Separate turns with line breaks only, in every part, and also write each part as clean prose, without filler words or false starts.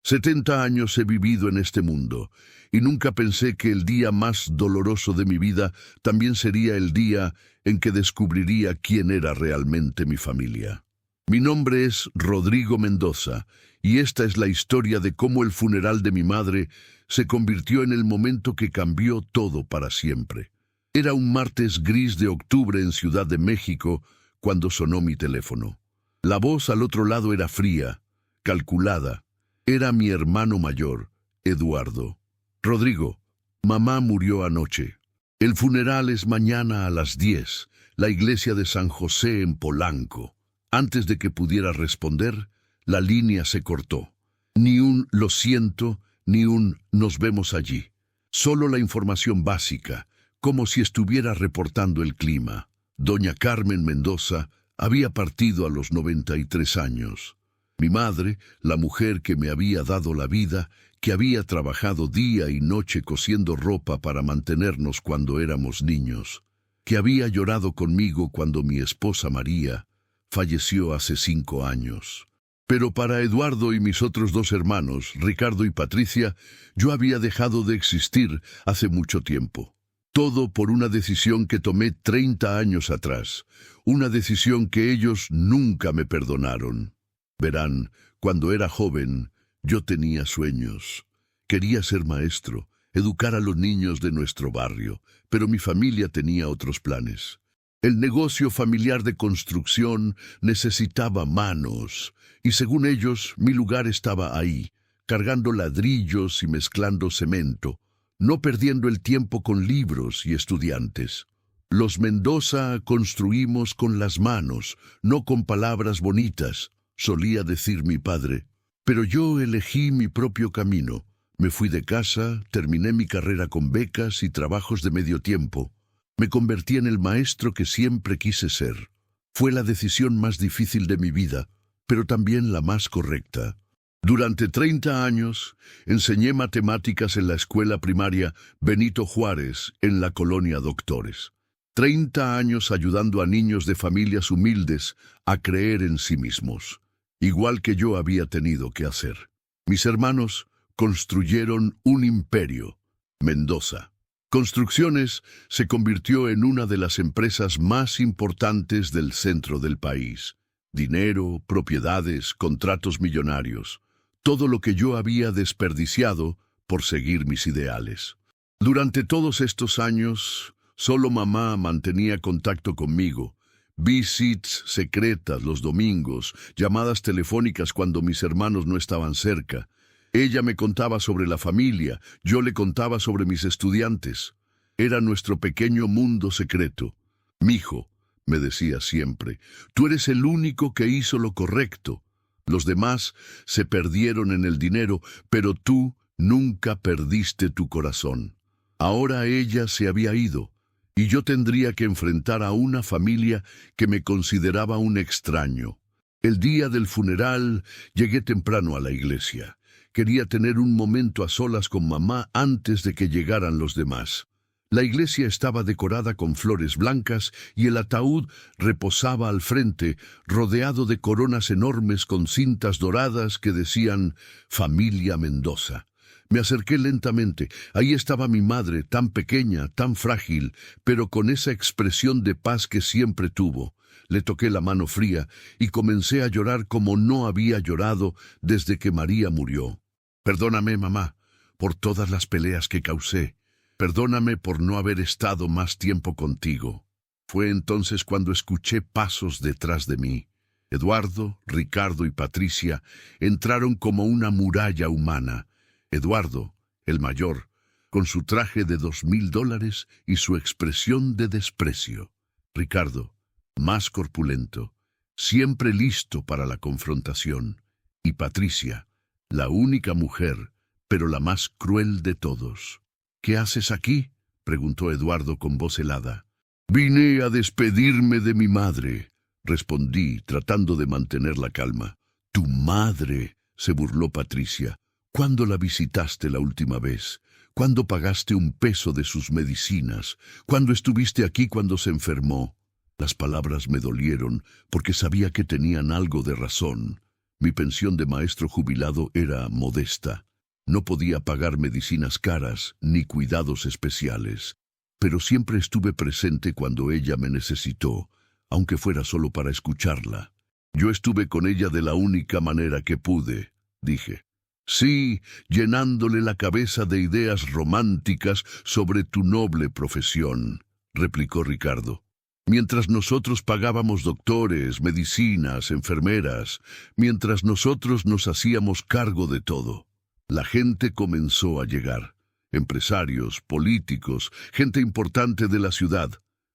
70 años he vivido en este mundo y nunca pensé que el día más doloroso de mi vida también sería el día en que descubriría quién era realmente mi familia. Mi nombre es Rodrigo Mendoza y esta es la historia de cómo el funeral de mi madre se convirtió en el momento que cambió todo para siempre. Era un martes gris de octubre en Ciudad de México cuando sonó mi teléfono. La voz al otro lado era fría, calculada. Era mi hermano mayor, Eduardo. Rodrigo, mamá murió anoche. El funeral es mañana a las 10, la iglesia de San José en Polanco. Antes de que pudiera responder, la línea se cortó. Ni un lo siento, ni un nos vemos allí. Solo la información básica, como si estuviera reportando el clima. Doña Carmen Mendoza había partido a los 93 años. Mi madre, la mujer que me había dado la vida, que había trabajado día y noche cosiendo ropa para mantenernos cuando éramos niños, que había llorado conmigo cuando mi esposa María falleció hace 5 años. Pero para Eduardo y mis otros 2 hermanos, Ricardo y Patricia, yo había dejado de existir hace mucho tiempo. Todo por una decisión que tomé 30 años atrás, una decisión que ellos nunca me perdonaron. Verán, cuando era joven, yo tenía sueños. Quería ser maestro, educar a los niños de nuestro barrio, pero mi familia tenía otros planes. El negocio familiar de construcción necesitaba manos, y según ellos, mi lugar estaba ahí, cargando ladrillos y mezclando cemento, no perdiendo el tiempo con libros y estudiantes. Los Mendoza construimos con las manos, no con palabras bonitas, solía decir mi padre. Pero yo elegí mi propio camino. Me fui de casa, terminé mi carrera con becas y trabajos de medio tiempo. Me convertí en el maestro que siempre quise ser. Fue la decisión más difícil de mi vida, pero también la más correcta. Durante 30 años enseñé matemáticas en la escuela primaria Benito Juárez, en la colonia Doctores. 30 años ayudando a niños de familias humildes a creer en sí mismos, igual que yo había tenido que hacer. Mis hermanos construyeron un imperio, Mendoza. Construcciones se convirtió en una de las empresas más importantes del centro del país. Dinero, propiedades, contratos millonarios, todo lo que yo había desperdiciado por seguir mis ideales. Durante todos estos años, solo mamá mantenía contacto conmigo. Visits secretas los domingos, llamadas telefónicas cuando mis hermanos no estaban cerca. Ella me contaba sobre la familia, yo le contaba sobre mis estudiantes. Era nuestro pequeño mundo secreto. Mijo, me decía siempre, tú eres el único que hizo lo correcto. Los demás se perdieron en el dinero, pero tú nunca perdiste tu corazón. Ahora ella se había ido, y yo tendría que enfrentar a una familia que me consideraba un extraño. El día del funeral llegué temprano a la iglesia. Quería tener un momento a solas con mamá antes de que llegaran los demás. La iglesia estaba decorada con flores blancas y el ataúd reposaba al frente, rodeado de coronas enormes con cintas doradas que decían «Familia Mendoza». Me acerqué lentamente. Ahí estaba mi madre, tan pequeña, tan frágil, pero con esa expresión de paz que siempre tuvo. Le toqué la mano fría y comencé a llorar como no había llorado desde que María murió. Perdóname, mamá, por todas las peleas que causé. Perdóname por no haber estado más tiempo contigo. Fue entonces cuando escuché pasos detrás de mí. Eduardo, Ricardo y Patricia entraron como una muralla humana. Eduardo, el mayor, con su traje de $2,000 y su expresión de desprecio. Ricardo, más corpulento, siempre listo para la confrontación. Y Patricia, la única mujer, pero la más cruel de todos. «¿Qué haces aquí?», preguntó Eduardo con voz helada. «Vine a despedirme de mi madre», respondí, tratando de mantener la calma. «¿Tu madre?», se burló Patricia. «¿Cuándo la visitaste la última vez? ¿Cuándo pagaste un peso de sus medicinas? ¿Cuándo estuviste aquí cuando se enfermó?». Las palabras me dolieron porque sabía que tenían algo de razón. Mi pensión de maestro jubilado era modesta. No podía pagar medicinas caras ni cuidados especiales, pero siempre estuve presente cuando ella me necesitó, aunque fuera solo para escucharla. Yo estuve con ella de la única manera que pude, dije. Sí, llenándole la cabeza de ideas románticas sobre tu noble profesión, replicó Ricardo. Mientras nosotros pagábamos doctores, medicinas, enfermeras, mientras nosotros nos hacíamos cargo de todo, la gente comenzó a llegar. Empresarios, políticos, gente importante de la ciudad.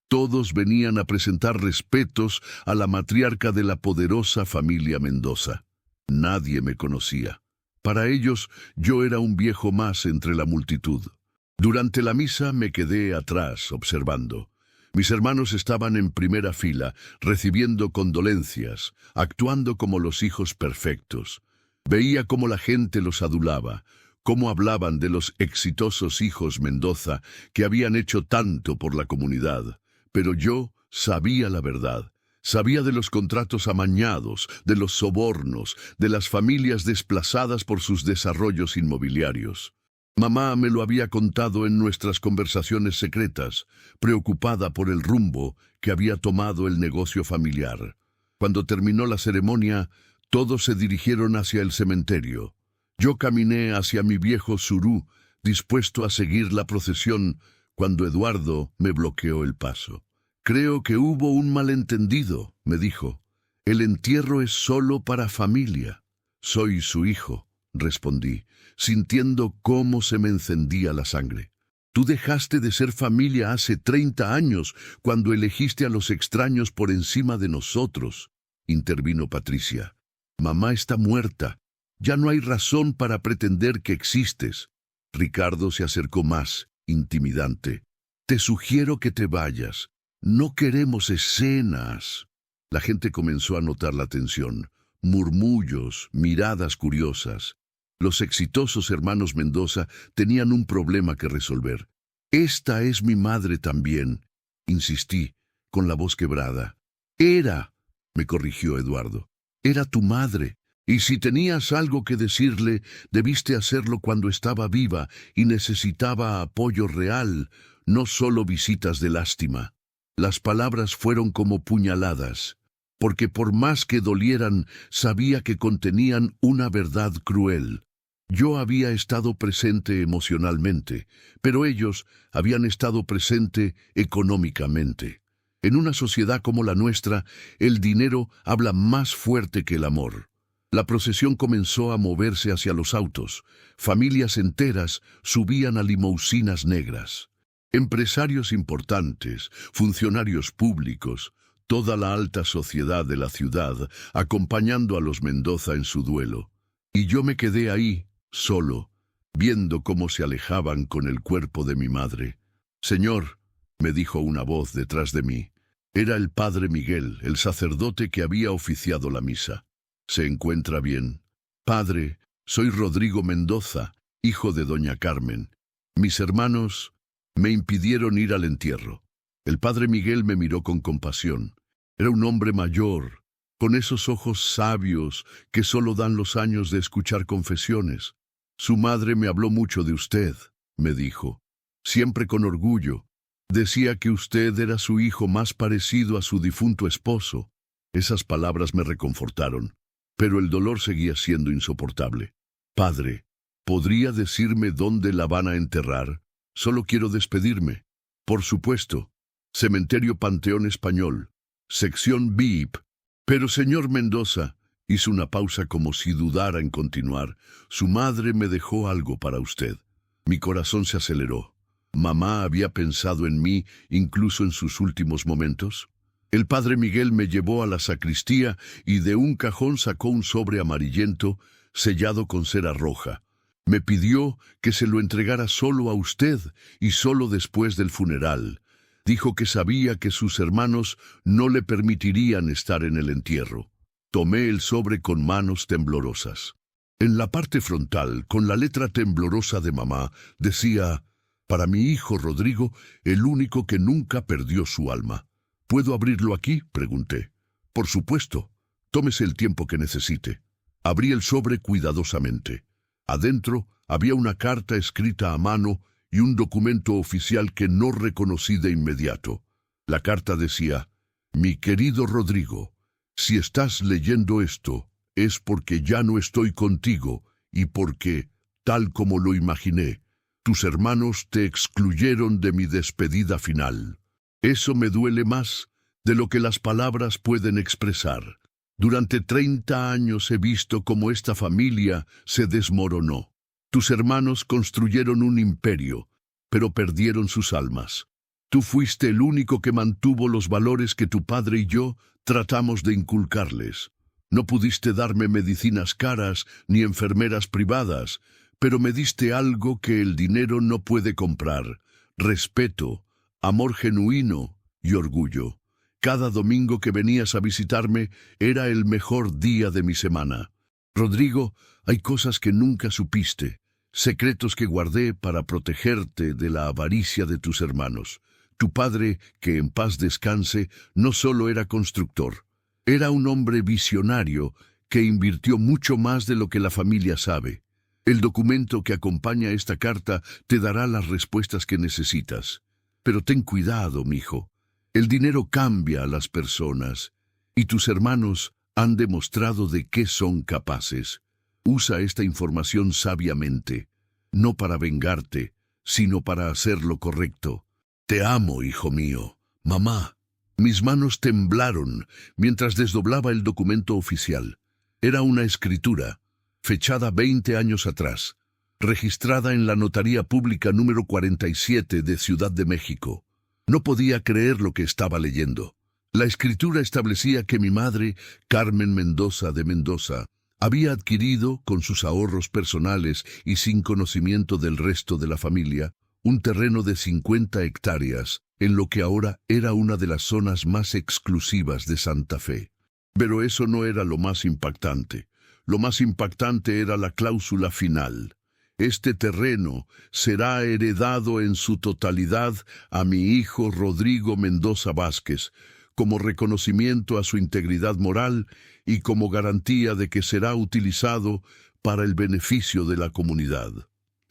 Todos venían a presentar respetos a la matriarca de la poderosa familia Mendoza. Nadie me conocía. Para ellos, yo era un viejo más entre la multitud. Durante la misa me quedé atrás, observando. Mis hermanos estaban en primera fila, recibiendo condolencias, actuando como los hijos perfectos. Veía cómo la gente los adulaba, cómo hablaban de los exitosos hijos Mendoza que habían hecho tanto por la comunidad. Pero yo sabía la verdad. Sabía de los contratos amañados, de los sobornos, de las familias desplazadas por sus desarrollos inmobiliarios. Mamá me lo había contado en nuestras conversaciones secretas, preocupada por el rumbo que había tomado el negocio familiar. Cuando terminó la ceremonia, todos se dirigieron hacia el cementerio. Yo caminé hacia mi viejo surú, dispuesto a seguir la procesión, cuando Eduardo me bloqueó el paso. Creo que hubo un malentendido, me dijo. El entierro es solo para familia. Soy su hijo, respondí, sintiendo cómo se me encendía la sangre. Tú dejaste de ser familia hace 30 años, cuando elegiste a los extraños por encima de nosotros, intervino Patricia. Mamá está muerta. Ya no hay razón para pretender que existes. Ricardo se acercó más, intimidante. Te sugiero que te vayas. No queremos escenas. La gente comenzó a notar la tensión, murmullos, miradas curiosas. Los exitosos hermanos Mendoza tenían un problema que resolver. Esta es mi madre también, insistí, con la voz quebrada. Era, me corrigió Eduardo. Era tu madre. Y si tenías algo que decirle, debiste hacerlo cuando estaba viva y necesitaba apoyo real, no solo visitas de lástima. Las palabras fueron como puñaladas, porque por más que dolieran, sabía que contenían una verdad cruel. Yo había estado presente emocionalmente, pero ellos habían estado presente económicamente. En una sociedad como la nuestra, el dinero habla más fuerte que el amor. La procesión comenzó a moverse hacia los autos. Familias enteras subían a limusinas negras. Empresarios importantes, funcionarios públicos, toda la alta sociedad de la ciudad, acompañando a los Mendoza en su duelo. Y yo me quedé ahí, solo, viendo cómo se alejaban con el cuerpo de mi madre. Señor, me dijo una voz detrás de mí. Era el padre Miguel, el sacerdote que había oficiado la misa. ¿Se encuentra bien? Padre, soy Rodrigo Mendoza, hijo de doña Carmen. Mis hermanos me impidieron ir al entierro. El padre Miguel me miró con compasión. Era un hombre mayor, con esos ojos sabios que solo dan los años de escuchar confesiones. Su madre me habló mucho de usted, me dijo, siempre con orgullo. Decía que usted era su hijo más parecido a su difunto esposo. Esas palabras me reconfortaron, pero el dolor seguía siendo insoportable. Padre, ¿podría decirme dónde la van a enterrar? Solo quiero despedirme. Por supuesto. Cementerio Panteón Español. Sección VIP. Pero señor Mendoza, hizo una pausa como si dudara en continuar. Su madre me dejó algo para usted. Mi corazón se aceleró. ¿Mamá había pensado en mí incluso en sus últimos momentos? El padre Miguel me llevó a la sacristía y de un cajón sacó un sobre amarillento sellado con cera roja. Me pidió que se lo entregara solo a usted y solo después del funeral. Dijo que sabía que sus hermanos no le permitirían estar en el entierro. Tomé el sobre con manos temblorosas. En la parte frontal, con la letra temblorosa de mamá, decía: «Para mi hijo Rodrigo, el único que nunca perdió su alma». «¿Puedo abrirlo aquí?», pregunté. «Por supuesto. Tómese el tiempo que necesite». Abrí el sobre cuidadosamente. Adentro había una carta escrita a mano y un documento oficial que no reconocí de inmediato. La carta decía: «Mi querido Rodrigo, si estás leyendo esto, es porque ya no estoy contigo y porque, tal como lo imaginé, tus hermanos te excluyeron de mi despedida final. Eso me duele más de lo que las palabras pueden expresar. Durante 30 años he visto cómo esta familia se desmoronó. Tus hermanos construyeron un imperio, pero perdieron sus almas. Tú fuiste el único que mantuvo los valores que tu padre y yo tratamos de inculcarles. No pudiste darme medicinas caras ni enfermeras privadas, pero me diste algo que el dinero no puede comprar: respeto, amor genuino y orgullo. Cada domingo que venías a visitarme era el mejor día de mi semana. Rodrigo, hay cosas que nunca supiste, secretos que guardé para protegerte de la avaricia de tus hermanos. Tu padre, que en paz descanse, no solo era constructor, era un hombre visionario que invirtió mucho más de lo que la familia sabe. El documento que acompaña esta carta te dará las respuestas que necesitas. Pero ten cuidado, mijo. El dinero cambia a las personas, y tus hermanos han demostrado de qué son capaces. Usa esta información sabiamente, no para vengarte, sino para hacer lo correcto. Te amo, hijo mío. Mamá. Mis manos temblaron mientras desdoblaba el documento oficial. Era una escritura, fechada 20 años atrás, registrada en la Notaría Pública número 47 de Ciudad de México. No podía creer lo que estaba leyendo. La escritura establecía que mi madre, Carmen Mendoza de Mendoza, había adquirido, con sus ahorros personales y sin conocimiento del resto de la familia, un terreno de 50 hectáreas, en lo que ahora era una de las zonas más exclusivas de Santa Fe. Pero eso no era lo más impactante. Lo más impactante era la cláusula final. Este terreno será heredado en su totalidad a mi hijo Rodrigo Mendoza Vázquez, como reconocimiento a su integridad moral y como garantía de que será utilizado para el beneficio de la comunidad.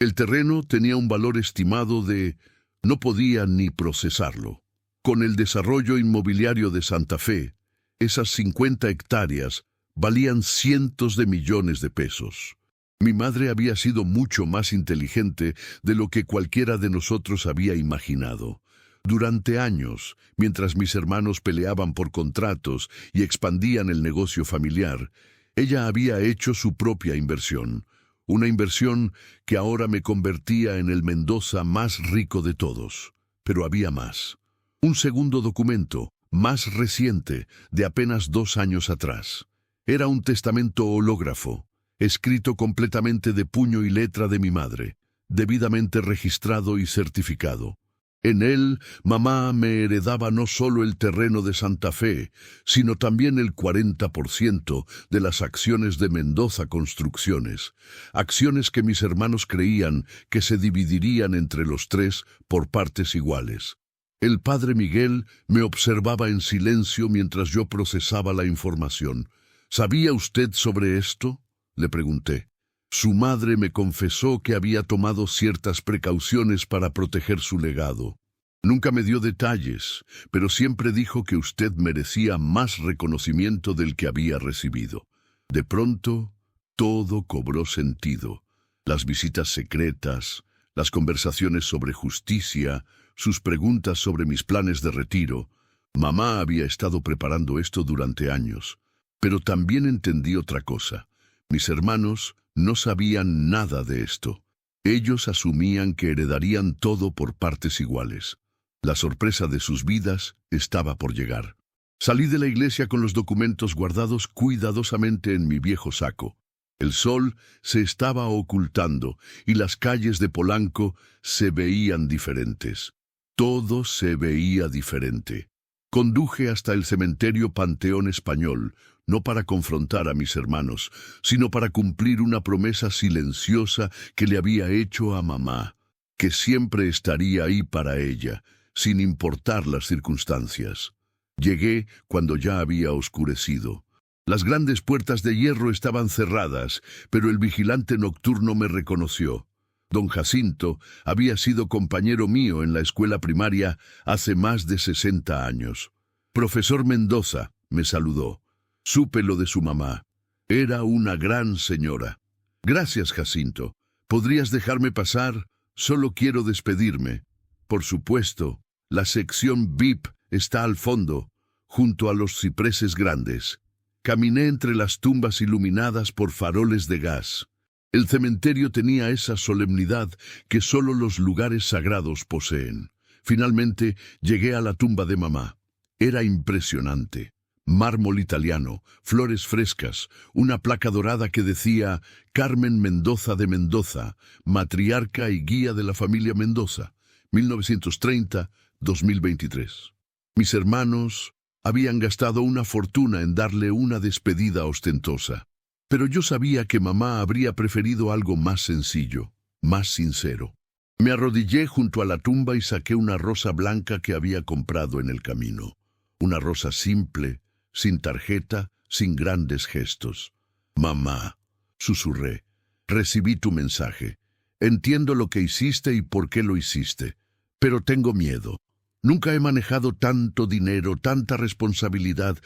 El terreno tenía un valor estimado de... no podía ni procesarlo. Con el desarrollo inmobiliario de Santa Fe, esas 50 hectáreas valían cientos de millones de pesos. Mi madre había sido mucho más inteligente de lo que cualquiera de nosotros había imaginado. Durante años, mientras mis hermanos peleaban por contratos y expandían el negocio familiar, ella había hecho su propia inversión. Una inversión que ahora me convertía en el Mendoza más rico de todos. Pero había más. Un segundo documento, más reciente, de apenas 2 años atrás. Era un testamento hológrafo, escrito completamente de puño y letra de mi madre, debidamente registrado y certificado. En él, mamá me heredaba no solo el terreno de Santa Fe, sino también el 40% de las acciones de Mendoza Construcciones, acciones que mis hermanos creían que se dividirían entre los 3 por partes iguales. El padre Miguel me observaba en silencio mientras yo procesaba la información. ¿Sabía usted sobre esto?, le pregunté. Su madre me confesó que había tomado ciertas precauciones para proteger su legado. Nunca me dio detalles, pero siempre dijo que usted merecía más reconocimiento del que había recibido. De pronto, todo cobró sentido. Las visitas secretas, las conversaciones sobre justicia, sus preguntas sobre mis planes de retiro. Mamá había estado preparando esto durante años, pero también entendí otra cosa. Mis hermanos no sabían nada de esto. Ellos asumían que heredarían todo por partes iguales. La sorpresa de sus vidas estaba por llegar. Salí de la iglesia con los documentos guardados cuidadosamente en mi viejo saco. El sol se estaba ocultando y las calles de Polanco se veían diferentes. Todo se veía diferente. Conduje hasta el cementerio Panteón Español, no para confrontar a mis hermanos, sino para cumplir una promesa silenciosa que le había hecho a mamá, que siempre estaría ahí para ella, sin importar las circunstancias. Llegué cuando ya había oscurecido. Las grandes puertas de hierro estaban cerradas, pero el vigilante nocturno me reconoció. Don Jacinto había sido compañero mío en la escuela primaria hace más de 60 años. Profesor Mendoza, me saludó. Supe lo de su mamá. Era una gran señora. Gracias, Jacinto. ¿Podrías dejarme pasar? Solo quiero despedirme. Por supuesto, la sección VIP está al fondo, junto a los cipreses grandes. Caminé entre las tumbas iluminadas por faroles de gas. El cementerio tenía esa solemnidad que solo los lugares sagrados poseen. Finalmente llegué a la tumba de mamá. Era impresionante. Mármol italiano, flores frescas, una placa dorada que decía Carmen Mendoza de Mendoza, matriarca y guía de la familia Mendoza, 1930-2023. Mis hermanos habían gastado una fortuna en darle una despedida ostentosa. Pero yo sabía que mamá habría preferido algo más sencillo, más sincero. Me arrodillé junto a la tumba y saqué una rosa blanca que había comprado en el camino. Una rosa simple, sin tarjeta, sin grandes gestos. Mamá, susurré, recibí tu mensaje. Entiendo lo que hiciste y por qué lo hiciste, pero tengo miedo. Nunca he manejado tanto dinero, tanta responsabilidad.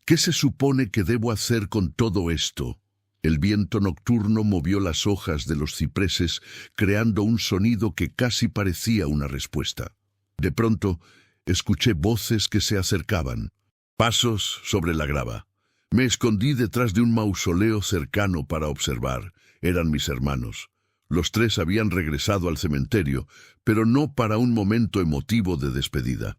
¿Qué se supone que debo hacer con todo esto? El viento nocturno movió las hojas de los cipreses, creando un sonido que casi parecía una respuesta. De pronto, escuché voces que se acercaban. Pasos sobre la grava. Me escondí detrás de un mausoleo cercano para observar. Eran mis hermanos. Los tres habían regresado al cementerio, pero no para un momento emotivo de despedida.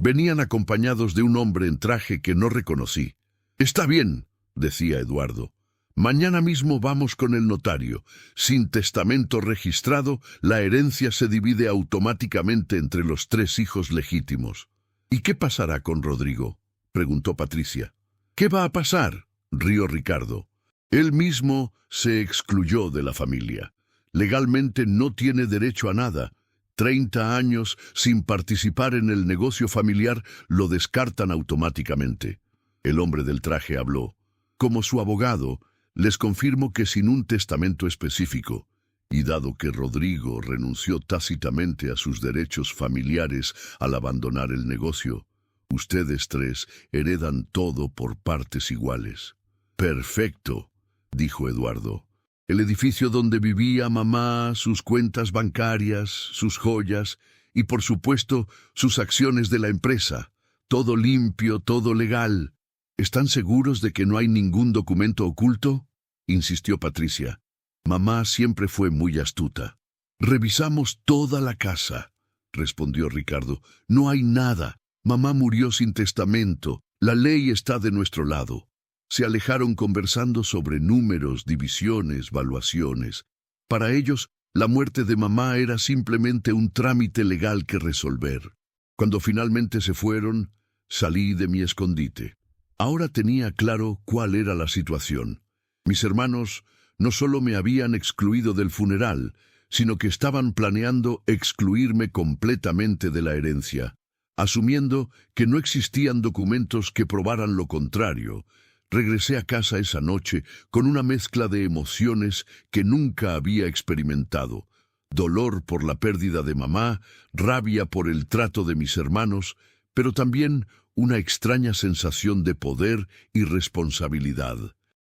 Venían acompañados de un hombre en traje que no reconocí. «Está bien», decía Eduardo. «Mañana mismo vamos con el notario. Sin testamento registrado, la herencia se divide automáticamente entre los tres hijos legítimos». «¿Y qué pasará con Rodrigo?», preguntó Patricia. «¿Qué va a pasar?», rió Ricardo. «Él mismo se excluyó de la familia. Legalmente no tiene derecho a nada. 30 años sin participar en el negocio familiar lo descartan automáticamente». El hombre del traje habló. «Como su abogado, les confirmo que sin un testamento específico, y dado que Rodrigo renunció tácitamente a sus derechos familiares al abandonar el negocio, ustedes tres heredan todo por partes iguales». «Perfecto», dijo Eduardo. El edificio donde vivía mamá, sus cuentas bancarias, sus joyas y, por supuesto, sus acciones de la empresa. Todo limpio, todo legal. ¿Están seguros de que no hay ningún documento oculto?, insistió Patricia. Mamá siempre fue muy astuta. «Revisamos toda la casa», respondió Ricardo. «No hay nada. Mamá murió sin testamento. La ley está de nuestro lado». Se alejaron conversando sobre números, divisiones, valuaciones. Para ellos, la muerte de mamá era simplemente un trámite legal que resolver. Cuando finalmente se fueron, salí de mi escondite. Ahora tenía claro cuál era la situación. Mis hermanos no solo me habían excluido del funeral, sino que estaban planeando excluirme completamente de la herencia, asumiendo que no existían documentos que probaran lo contrario. Regresé a casa esa noche con una mezcla de emociones que nunca había experimentado. Dolor por la pérdida de mamá, rabia por el trato de mis hermanos, pero también una extraña sensación de poder y responsabilidad.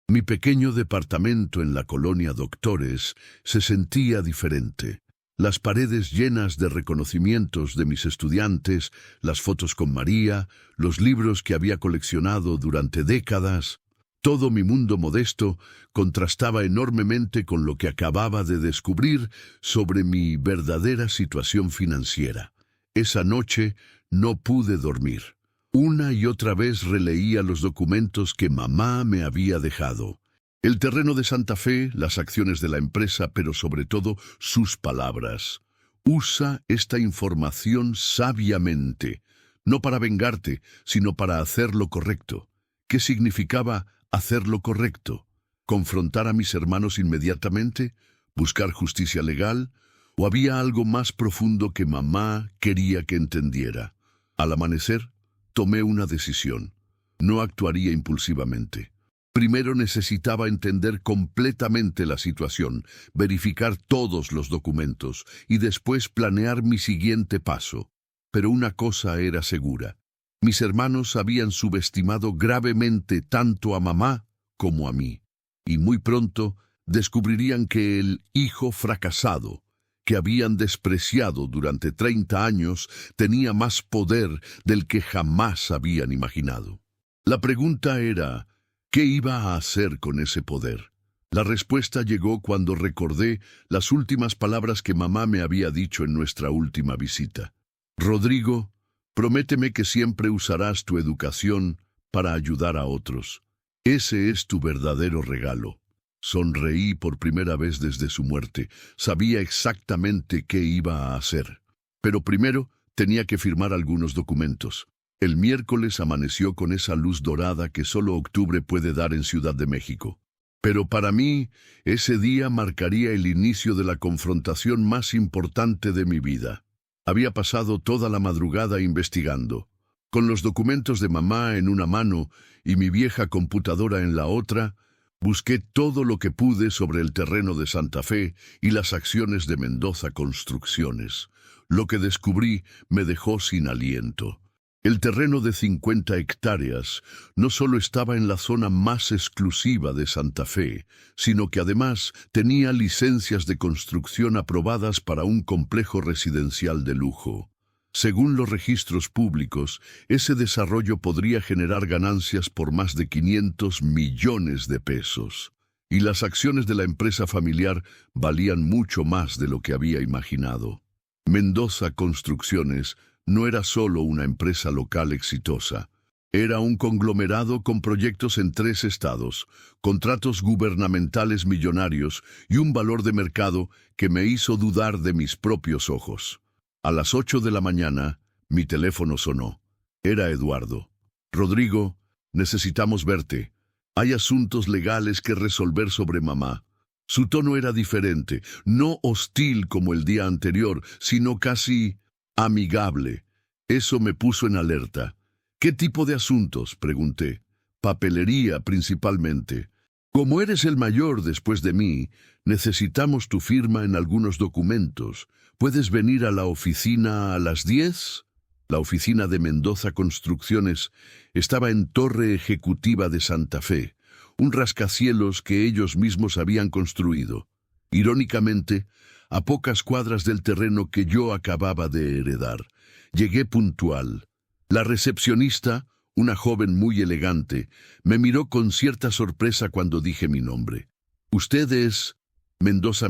Mi pequeño departamento en la colonia Doctores se sentía diferente. Las paredes llenas de reconocimientos de mis estudiantes, las fotos con María, los libros que había coleccionado durante décadas. Todo mi mundo modesto contrastaba enormemente con lo que acababa de descubrir sobre mi verdadera situación financiera. Esa noche no pude dormir. Una y otra vez releía los documentos que mamá me había dejado. El terreno de Santa Fe, las acciones de la empresa, pero sobre todo sus palabras. Usa esta información sabiamente, no para vengarte, sino para hacer lo correcto. ¿Qué significaba hacer lo correcto? ¿Confrontar a mis hermanos inmediatamente? ¿Buscar justicia legal? ¿O había algo más profundo que mamá quería que entendiera? Al amanecer, tomé una decisión. No actuaría impulsivamente. Primero necesitaba entender completamente la situación, verificar todos los documentos y después planear mi siguiente paso. Pero una cosa era segura. Mis hermanos habían subestimado gravemente tanto a mamá como a mí. Y muy pronto descubrirían que el hijo fracasado, que habían despreciado durante 30 años, tenía más poder del que jamás habían imaginado. La pregunta era, ¿qué iba a hacer con ese poder? La respuesta llegó cuando recordé las últimas palabras que mamá me había dicho en nuestra última visita. Rodrigo, prométeme que siempre usarás tu educación para ayudar a otros. Ese es tu verdadero regalo. Sonreí por primera vez desde su muerte. Sabía exactamente qué iba a hacer. Pero primero tenía que firmar algunos documentos. El miércoles amaneció con esa luz dorada que solo octubre puede dar en Ciudad de México. Pero para mí, ese día marcaría el inicio de la confrontación más importante de mi vida. Había pasado toda la madrugada investigando. Con los documentos de mamá en una mano y mi vieja computadora en la otra, busqué todo lo que pude sobre el terreno de Santa Fe y las acciones de Mendoza Construcciones. Lo que descubrí me dejó sin aliento. El terreno de 50 hectáreas no solo estaba en la zona más exclusiva de Santa Fe, sino que además tenía licencias de construcción aprobadas para un complejo residencial de lujo. Según los registros públicos, ese desarrollo podría generar ganancias por más de 500 millones de pesos. Y las acciones de la empresa familiar valían mucho más de lo que había imaginado. Mendoza Construcciones no era solo una empresa local exitosa. Era un conglomerado con proyectos en 3 estados, contratos gubernamentales millonarios y un valor de mercado que me hizo dudar de mis propios ojos. A las 8 de la mañana, mi teléfono sonó. Era Eduardo. Rodrigo, necesitamos verte. Hay asuntos legales que resolver sobre mamá. Su tono era diferente, no hostil como el día anterior, sino casi amigable. Eso me puso en alerta. ¿Qué tipo de asuntos?, pregunté. Papelería, principalmente. Como eres el mayor después de mí, necesitamos tu firma en algunos documentos. ¿Puedes venir a la oficina a las 10? La oficina de Mendoza Construcciones estaba en Torre Ejecutiva de Santa Fe, un rascacielos que ellos mismos habían construido. Irónicamente, a pocas cuadras del terreno que yo acababa de heredar. Llegué puntual. La recepcionista, una joven muy elegante, me miró con cierta sorpresa cuando dije mi nombre. «¿Usted es Mendoza?»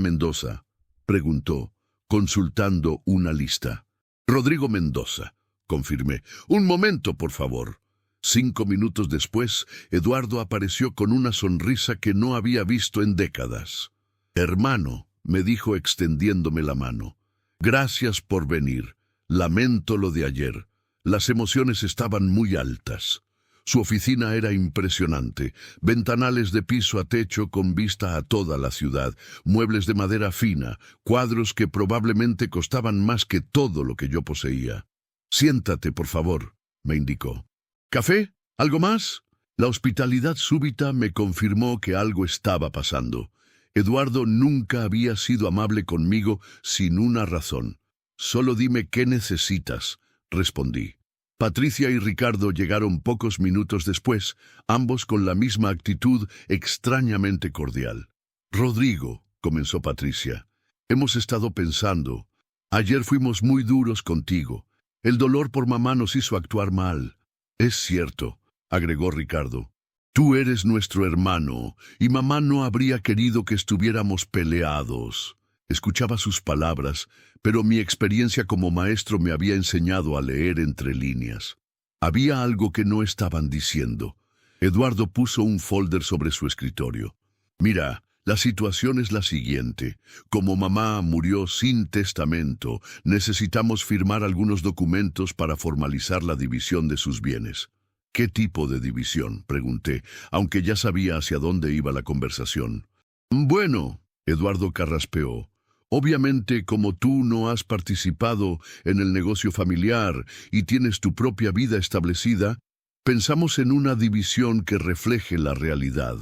preguntó, consultando una lista. «Rodrigo Mendoza», confirmé. «Un momento, por favor». 5 minutos después, Eduardo apareció con una sonrisa que no había visto en décadas. «Hermano», me dijo extendiéndome la mano. «Gracias por venir. Lamento lo de ayer. Las emociones estaban muy altas». Su oficina era impresionante. Ventanales de piso a techo con vista a toda la ciudad, muebles de madera fina, cuadros que probablemente costaban más que todo lo que yo poseía. «Siéntate, por favor», me indicó. «¿Café? ¿Algo más?» La hospitalidad súbita me confirmó que algo estaba pasando. Eduardo nunca había sido amable conmigo sin una razón. «Solo dime qué necesitas», respondí. Patricia y Ricardo llegaron pocos minutos después, ambos con la misma actitud extrañamente cordial. «Rodrigo», comenzó Patricia, «hemos estado pensando. Ayer fuimos muy duros contigo. El dolor por mamá nos hizo actuar mal». «Es cierto», agregó Ricardo. «Tú eres nuestro hermano, y mamá no habría querido que estuviéramos peleados». Escuchaba sus palabras, pero mi experiencia como maestro me había enseñado a leer entre líneas. Había algo que no estaban diciendo. Eduardo puso un folder sobre su escritorio. «Mira, la situación es la siguiente. Como mamá murió sin testamento, necesitamos firmar algunos documentos para formalizar la división de sus bienes». «¿Qué tipo de división?», pregunté, aunque ya sabía hacia dónde iba la conversación. «Bueno», Eduardo carraspeó, «obviamente, como tú no has participado en el negocio familiar y tienes tu propia vida establecida, Pensamos en una división que refleje la realidad.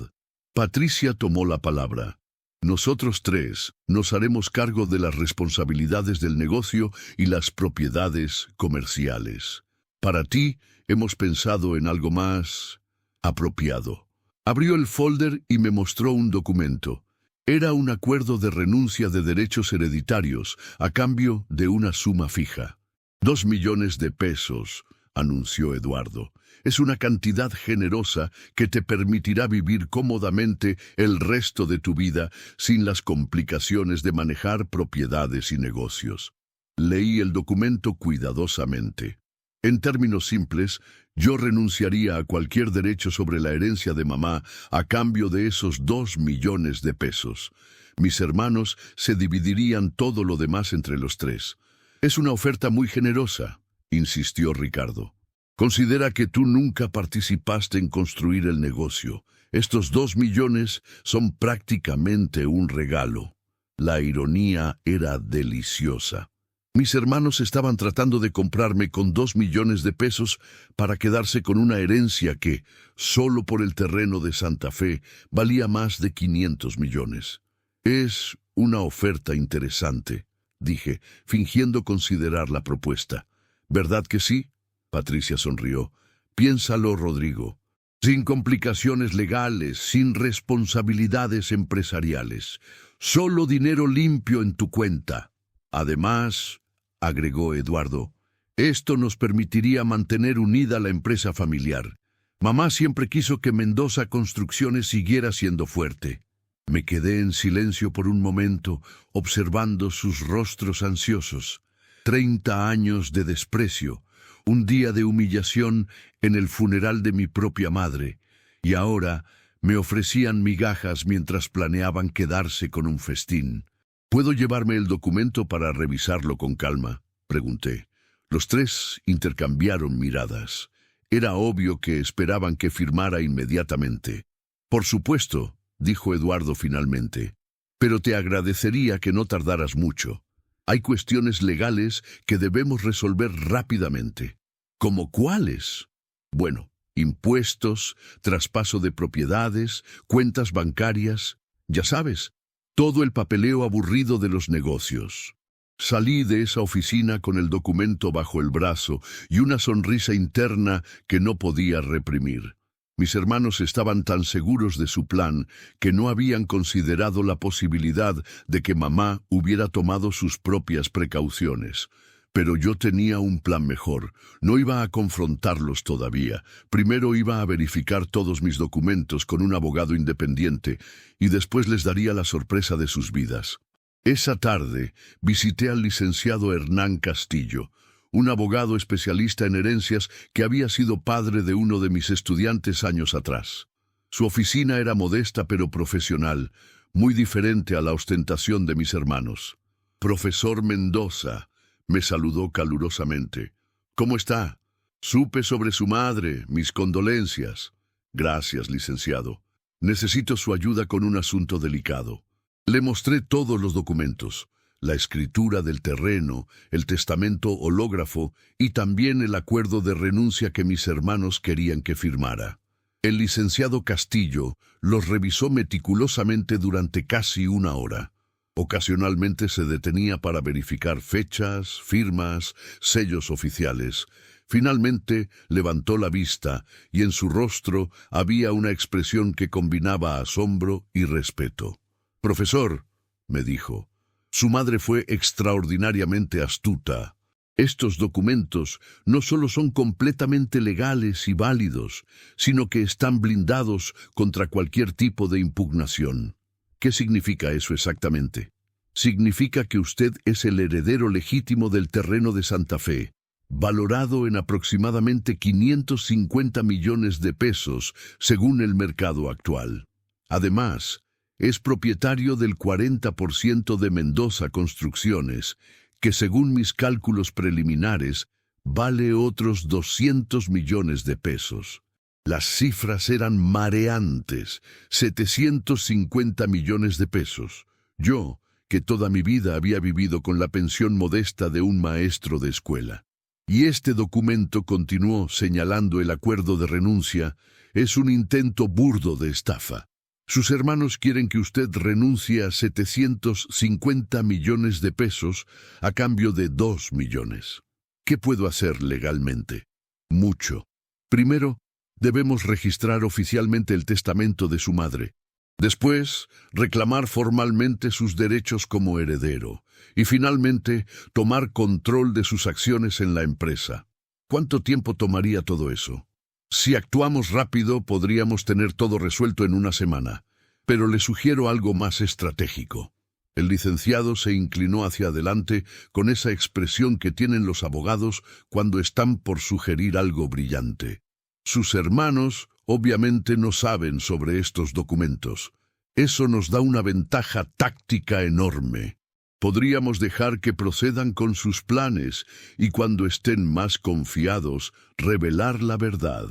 Patricia tomó la palabra. Nosotros tres nos haremos cargo de las responsabilidades del negocio y las propiedades comerciales. Para ti, hemos pensado en algo más apropiado. Abrió el folder y me mostró un documento. Era un acuerdo de renuncia de derechos hereditarios a cambio de una suma fija. 2 millones de pesos, anunció Eduardo. Es una cantidad generosa que te permitirá vivir cómodamente el resto de tu vida sin las complicaciones de manejar propiedades y negocios. Leí el documento cuidadosamente. En términos simples, yo renunciaría a cualquier derecho sobre la herencia de mamá a cambio de esos 2 millones de pesos. Mis hermanos se dividirían todo lo demás entre los tres. Es una oferta muy generosa, insistió Ricardo. Considera que tú nunca participaste en construir el negocio. Estos 2 millones son prácticamente un regalo. La ironía era deliciosa. Mis hermanos estaban tratando de comprarme con 2 millones de pesos para quedarse con una herencia que, solo por el terreno de Santa Fe, valía más de 500 millones. Es una oferta interesante, dije, fingiendo considerar la propuesta. ¿Verdad que sí? Patricia sonrió. Piénsalo, Rodrigo. Sin complicaciones legales, sin responsabilidades empresariales. Solo dinero limpio en tu cuenta. Además, agregó Eduardo, esto nos permitiría mantener unida la empresa familiar. Mamá siempre quiso que Mendoza Construcciones siguiera siendo fuerte. Me quedé en silencio por un momento, observando sus rostros ansiosos. 30 años de desprecio, un día de humillación en el funeral de mi propia madre, y ahora me ofrecían migajas mientras planeaban quedarse con un festín. ¿Puedo llevarme el documento para revisarlo con calma?, pregunté. Los tres intercambiaron miradas. Era obvio que esperaban que firmara inmediatamente. Por supuesto, dijo Eduardo finalmente, pero te agradecería que no tardaras mucho. Hay cuestiones legales que debemos resolver rápidamente. ¿Cómo cuáles? Bueno, impuestos, traspaso de propiedades, cuentas bancarias, ya sabes, todo el papeleo aburrido de los negocios. Salí de esa oficina con el documento bajo el brazo y una sonrisa interna que no podía reprimir. Mis hermanos estaban tan seguros de su plan que no habían considerado la posibilidad de que mamá hubiera tomado sus propias precauciones. Pero yo tenía un plan mejor. No iba a confrontarlos todavía. Primero iba a verificar todos mis documentos con un abogado independiente y después les daría la sorpresa de sus vidas. Esa tarde visité al licenciado Hernán Castillo, un abogado especialista en herencias que había sido padre de uno de mis estudiantes años atrás. Su oficina era modesta pero profesional, muy diferente a la ostentación de mis hermanos. «Profesor Mendoza», me saludó calurosamente. «¿Cómo está? Supe sobre su madre, mis condolencias». «Gracias, licenciado. Necesito su ayuda con un asunto delicado». Le mostré todos los documentos. La escritura del terreno, el testamento hológrafo y también el acuerdo de renuncia que mis hermanos querían que firmara. El licenciado Castillo los revisó meticulosamente durante casi 1 hora. Ocasionalmente se detenía para verificar fechas, firmas, sellos oficiales. Finalmente levantó la vista y en su rostro había una expresión que combinaba asombro y respeto. «Profesor», me dijo, «su madre fue extraordinariamente astuta. Estos documentos no solo son completamente legales y válidos, sino que están blindados contra cualquier tipo de impugnación». «¿Qué significa eso exactamente?» «Significa que usted es el heredero legítimo del terreno de Santa Fe, valorado en aproximadamente 550 millones de pesos según el mercado actual. Además, es propietario del 40% de Mendoza Construcciones, que según mis cálculos preliminares, vale otros 200 millones de pesos. Las cifras eran mareantes, 750 millones de pesos. Yo, que toda mi vida había vivido con la pensión modesta de un maestro de escuela. Y este documento, continuó señalando el acuerdo de renuncia, es un intento burdo de estafa. Sus hermanos quieren que usted renuncie a 750 millones de pesos a cambio de 2 millones. ¿Qué puedo hacer legalmente? Mucho. Primero, debemos registrar oficialmente el testamento de su madre. Después, reclamar formalmente sus derechos como heredero. Y finalmente, tomar control de sus acciones en la empresa. ¿Cuánto tiempo tomaría todo eso? Si actuamos rápido, podríamos tener todo resuelto en una semana. Pero le sugiero algo más estratégico. El licenciado se inclinó hacia adelante con esa expresión que tienen los abogados cuando están por sugerir algo brillante. Sus hermanos, obviamente, no saben sobre estos documentos. Eso nos da una ventaja táctica enorme. Podríamos dejar que procedan con sus planes y cuando estén más confiados, revelar la verdad.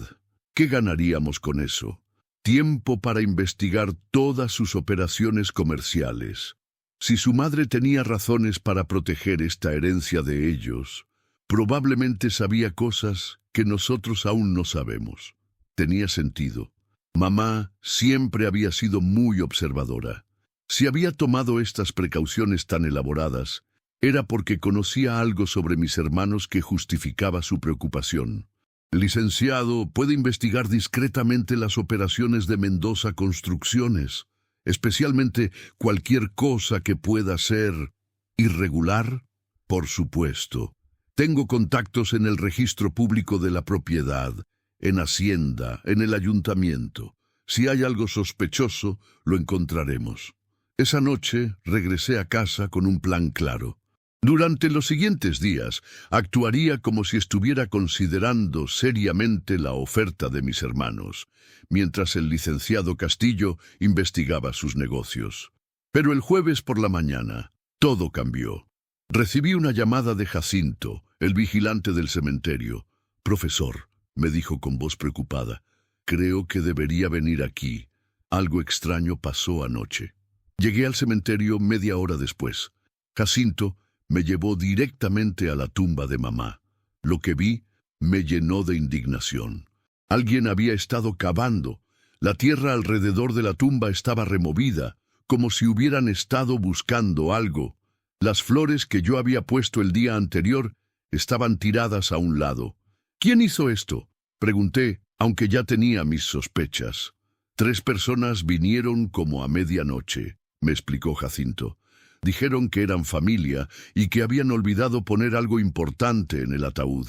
¿Qué ganaríamos con eso? Tiempo para investigar todas sus operaciones comerciales. Si su madre tenía razones para proteger esta herencia de ellos, probablemente sabía cosas que nosotros aún no sabemos. Tenía sentido. Mamá siempre había sido muy observadora. Si había tomado estas precauciones tan elaboradas, era porque conocía algo sobre mis hermanos que justificaba su preocupación. Licenciado, puede investigar discretamente las operaciones de Mendoza Construcciones, especialmente cualquier cosa que pueda ser irregular. Por supuesto. Tengo contactos en el registro público de la propiedad, en Hacienda, en el ayuntamiento. Si hay algo sospechoso, lo encontraremos. Esa noche regresé a casa con un plan claro. Durante los siguientes días, actuaría como si estuviera considerando seriamente la oferta de mis hermanos, mientras el licenciado Castillo investigaba sus negocios. Pero el jueves por la mañana, todo cambió. Recibí una llamada de Jacinto, el vigilante del cementerio. «Profesor», me dijo con voz preocupada, «creo que debería venir aquí. Algo extraño pasó anoche». Llegué al cementerio media hora después. Jacinto me llevó directamente a la tumba de mamá. Lo que vi me llenó de indignación. Alguien había estado cavando. La tierra alrededor de la tumba estaba removida, como si hubieran estado buscando algo. Las flores que yo había puesto el día anterior estaban tiradas a un lado. «¿Quién hizo esto?», pregunté, aunque ya tenía mis sospechas. «3 personas vinieron como a medianoche», me explicó Jacinto. Dijeron que eran familia y que habían olvidado poner algo importante en el ataúd.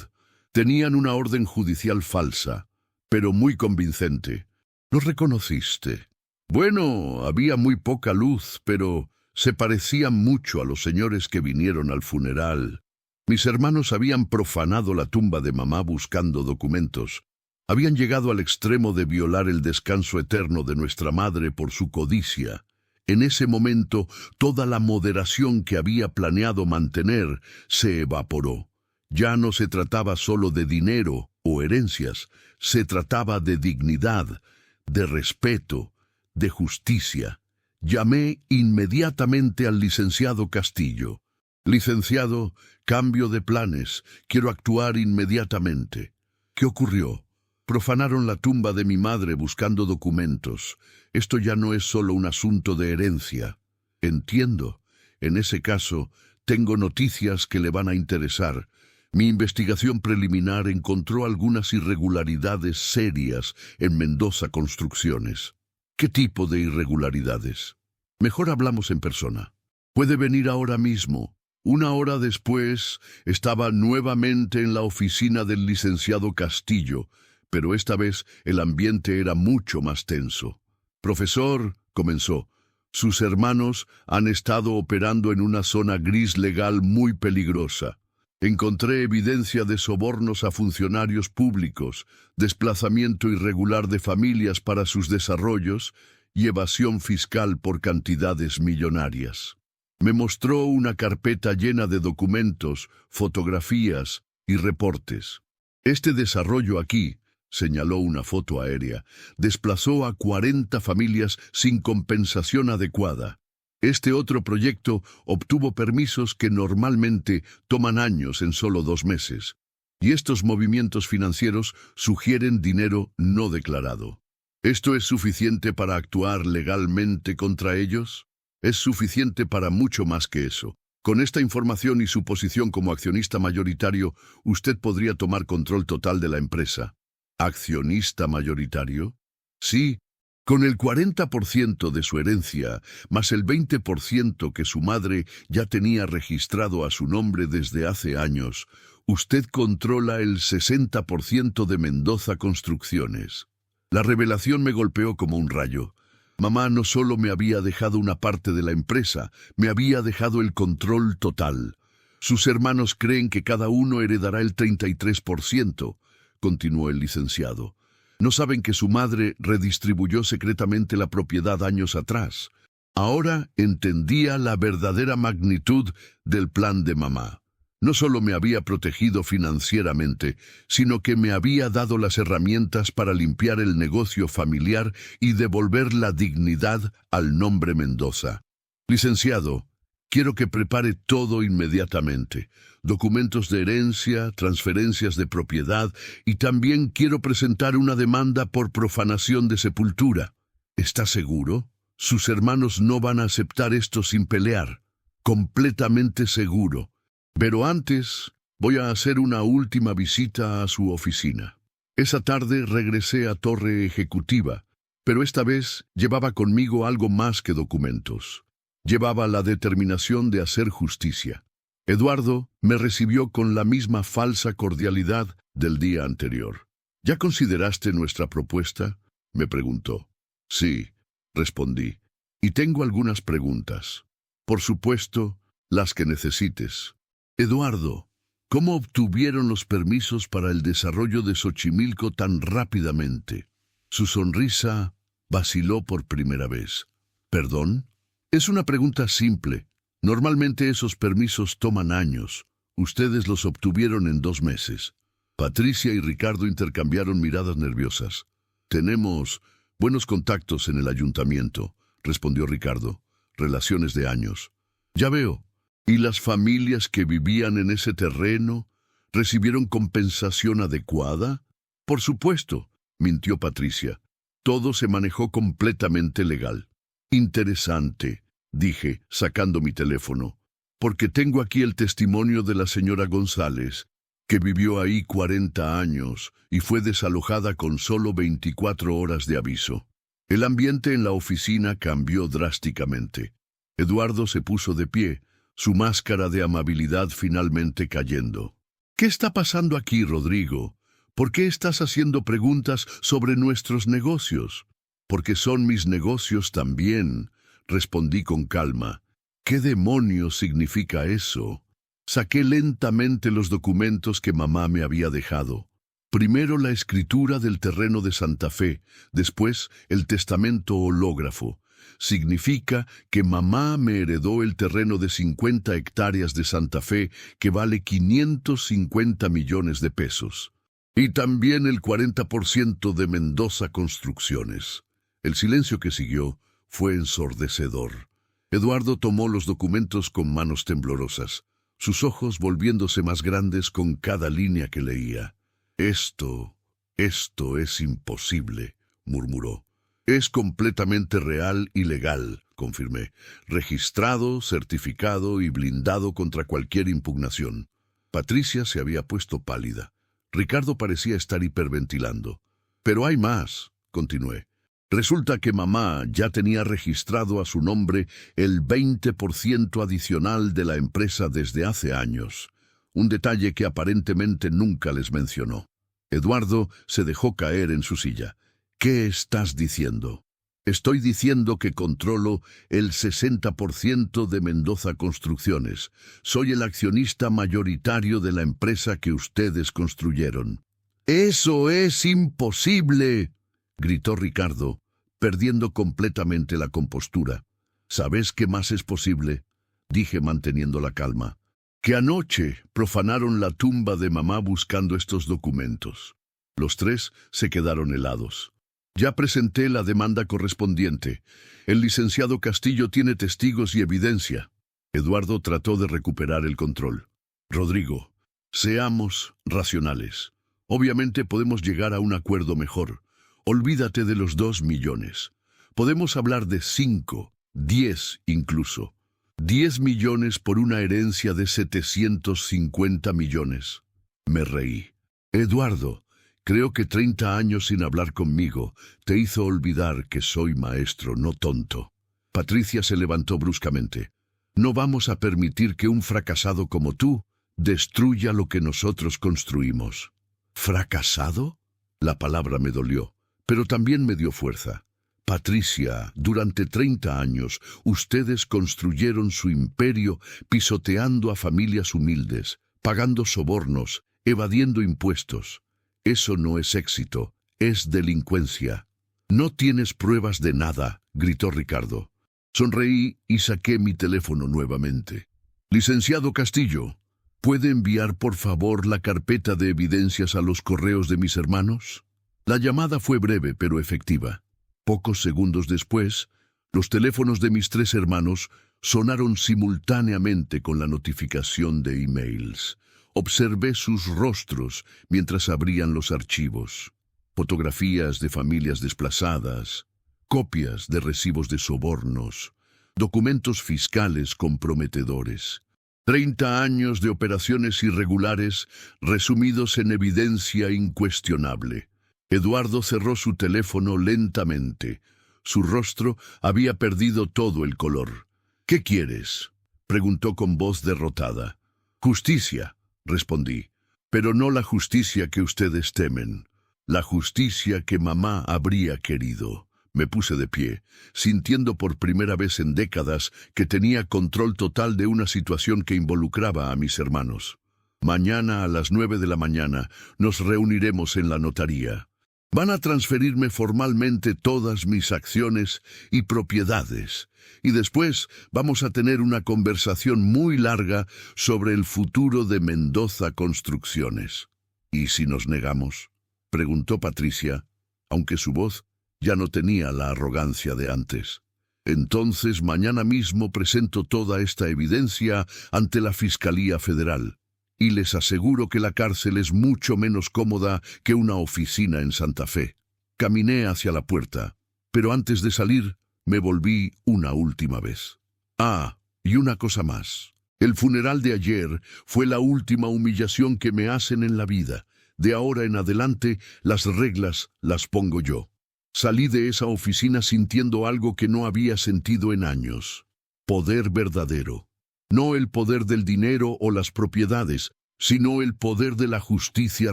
Tenían una orden judicial falsa, pero muy convincente. ¿Los reconociste? Bueno, había muy poca luz, pero se parecían mucho a los señores que vinieron al funeral. Mis hermanos habían profanado la tumba de mamá buscando documentos. Habían llegado al extremo de violar el descanso eterno de nuestra madre por su codicia. En ese momento, toda la moderación que había planeado mantener se evaporó. Ya no se trataba solo de dinero o herencias, se trataba de dignidad, de respeto, de justicia. Llamé inmediatamente al licenciado Castillo. «Licenciado, cambio de planes, quiero actuar inmediatamente». «¿Qué ocurrió?» «Profanaron la tumba de mi madre buscando documentos. Esto ya no es solo un asunto de herencia». «Entiendo. En ese caso, tengo noticias que le van a interesar. Mi investigación preliminar encontró algunas irregularidades serias en Mendoza Construcciones». «¿Qué tipo de irregularidades?» «Mejor hablamos en persona». «Puede venir ahora mismo». 1 hora después, estaba nuevamente en la oficina del licenciado Castillo, pero esta vez el ambiente era mucho más tenso. «Profesor», comenzó, «sus hermanos han estado operando en una zona gris legal muy peligrosa. Encontré evidencia de sobornos a funcionarios públicos, desplazamiento irregular de familias para sus desarrollos y evasión fiscal por cantidades millonarias». Me mostró una carpeta llena de documentos, fotografías y reportes. «Este desarrollo aquí», señaló una foto aérea, «desplazó a 40 familias sin compensación adecuada. Este otro proyecto obtuvo permisos que normalmente toman años en solo 2 meses. y estos movimientos financieros sugieren dinero no declarado. ¿Esto es suficiente para actuar legalmente contra ellos? Es suficiente para mucho más que eso. Con esta información y su posición como accionista mayoritario, usted podría tomar control total de la empresa. ¿Accionista mayoritario? Sí, con el 40% de su herencia, más el 20% que su madre ya tenía registrado a su nombre desde hace años, usted controla el 60% de Mendoza Construcciones. La revelación me golpeó como un rayo. Mamá no solo me había dejado una parte de la empresa, me había dejado el control total. Sus hermanos creen que cada uno heredará el 33%, continuó el licenciado. No saben que su madre redistribuyó secretamente la propiedad años atrás. Ahora entendía la verdadera magnitud del plan de mamá. No solo me había protegido financieramente, sino que me había dado las herramientas para limpiar el negocio familiar y devolver la dignidad al nombre Mendoza. Licenciado, quiero que prepare todo inmediatamente. Documentos de herencia, transferencias de propiedad y también quiero presentar una demanda por profanación de sepultura. ¿Está seguro? Sus hermanos no van a aceptar esto sin pelear. Completamente seguro. Pero antes, voy a hacer una última visita a su oficina. Esa tarde regresé a Torre Ejecutiva, pero esta vez llevaba conmigo algo más que documentos. Llevaba la determinación de hacer justicia. Eduardo me recibió con la misma falsa cordialidad del día anterior. ¿Ya consideraste nuestra propuesta?, me preguntó. Sí, respondí. Y tengo algunas preguntas. Por supuesto, las que necesites. Eduardo, ¿cómo obtuvieron los permisos para el desarrollo de Xochimilco tan rápidamente? Su sonrisa vaciló por primera vez. ¿Perdón? Es una pregunta simple. Normalmente esos permisos toman años. Ustedes los obtuvieron en 2 meses. Patricia y Ricardo intercambiaron miradas nerviosas. Tenemos buenos contactos en el ayuntamiento, respondió Ricardo. Relaciones de años. Ya veo. ¿Y las familias que vivían en ese terreno recibieron compensación adecuada? Por supuesto, mintió Patricia. Todo se manejó completamente legal. Interesante, dije, sacando mi teléfono, porque tengo aquí el testimonio de la señora González, que vivió ahí 40 años y fue desalojada con solo 24 horas de aviso. El ambiente en la oficina cambió drásticamente. Eduardo se puso de pie, su máscara de amabilidad finalmente cayendo. ¿Qué está pasando aquí, Rodrigo? ¿Por qué estás haciendo preguntas sobre nuestros negocios? Porque son mis negocios también, respondí con calma. ¿Qué demonios significa eso? Saqué lentamente los documentos que mamá me había dejado. Primero la escritura del terreno de Santa Fe, después el testamento hológrafo. Significa que mamá me heredó el terreno de 50 hectáreas de Santa Fe que vale 550 millones de pesos. Y también el 40% de Mendoza Construcciones. El silencio que siguió fue ensordecedor. Eduardo tomó los documentos con manos temblorosas, sus ojos volviéndose más grandes con cada línea que leía. Esto es imposible, murmuró. Es completamente real y legal, confirmé. Registrado, certificado y blindado contra cualquier impugnación. Patricia se había puesto pálida. Ricardo parecía estar hiperventilando. Pero hay más, continué. Resulta que mamá ya tenía registrado a su nombre el 20% adicional de la empresa desde hace años. Un detalle que aparentemente nunca les mencionó. Eduardo se dejó caer en su silla. ¿Qué estás diciendo? Estoy diciendo que controlo el 60% de Mendoza Construcciones. Soy el accionista mayoritario de la empresa que ustedes construyeron. ¡Eso es imposible!, gritó Ricardo, perdiendo completamente la compostura. ¿Sabes qué más es posible?, dije manteniendo la calma. Que anoche profanaron la tumba de mamá buscando estos documentos. Los 3 se quedaron helados. Ya presenté la demanda correspondiente. El licenciado Castillo tiene testigos y evidencia. Eduardo trató de recuperar el control. Rodrigo, Seamos racionales. Obviamente podemos llegar a un acuerdo mejor. Olvídate de los 2 millones. Podemos hablar de 5, 10 incluso. 10 millones por una herencia de 750 millones. Me reí. Eduardo, creo que 30 años sin hablar conmigo te hizo olvidar que soy maestro, no tonto. Patricia se levantó bruscamente. No vamos a permitir que un fracasado como tú destruya lo que nosotros construimos. ¿Fracasado? La palabra me dolió, pero también me dio fuerza. Patricia, durante 30 años, ustedes construyeron su imperio pisoteando a familias humildes, pagando sobornos, evadiendo impuestos. Eso no es éxito, es delincuencia. No tienes pruebas de nada, gritó Ricardo. Sonreí y saqué mi teléfono nuevamente. Licenciado Castillo, ¿puede enviar por favor la carpeta de evidencias a los correos de mis hermanos? La llamada fue breve pero efectiva. Pocos segundos después, los teléfonos de mis 3 hermanos sonaron simultáneamente con la notificación de emails. Observé sus rostros mientras abrían los archivos. Fotografías de familias desplazadas, copias de recibos de sobornos, documentos fiscales comprometedores. 30 años de operaciones irregulares resumidos en evidencia incuestionable. Eduardo cerró su teléfono lentamente. Su rostro había perdido todo el color. ¿Qué quieres?, preguntó con voz derrotada. Justicia, respondí, pero no la justicia que ustedes temen. La justicia que mamá habría querido. Me puse de pie, sintiendo por primera vez en décadas que tenía control total de una situación que involucraba a mis hermanos. Mañana a las 9 de la mañana nos reuniremos en la notaría. Van a transferirme formalmente todas mis acciones y propiedades, y después vamos a tener una conversación muy larga sobre el futuro de Mendoza Construcciones. ¿Y si nos negamos?, preguntó Patricia, aunque su voz ya no tenía la arrogancia de antes. Entonces mañana mismo presento toda esta evidencia ante la Fiscalía Federal. Y les aseguro que la cárcel es mucho menos cómoda que una oficina en Santa Fe. Caminé hacia la puerta, pero antes de salir me volví una última vez. Ah, y una cosa más. El funeral de ayer fue la última humillación que me hacen en la vida. De ahora en adelante, las reglas las pongo yo. Salí de esa oficina sintiendo algo que no había sentido en años. Poder verdadero. No el poder del dinero o las propiedades, sino el poder de la justicia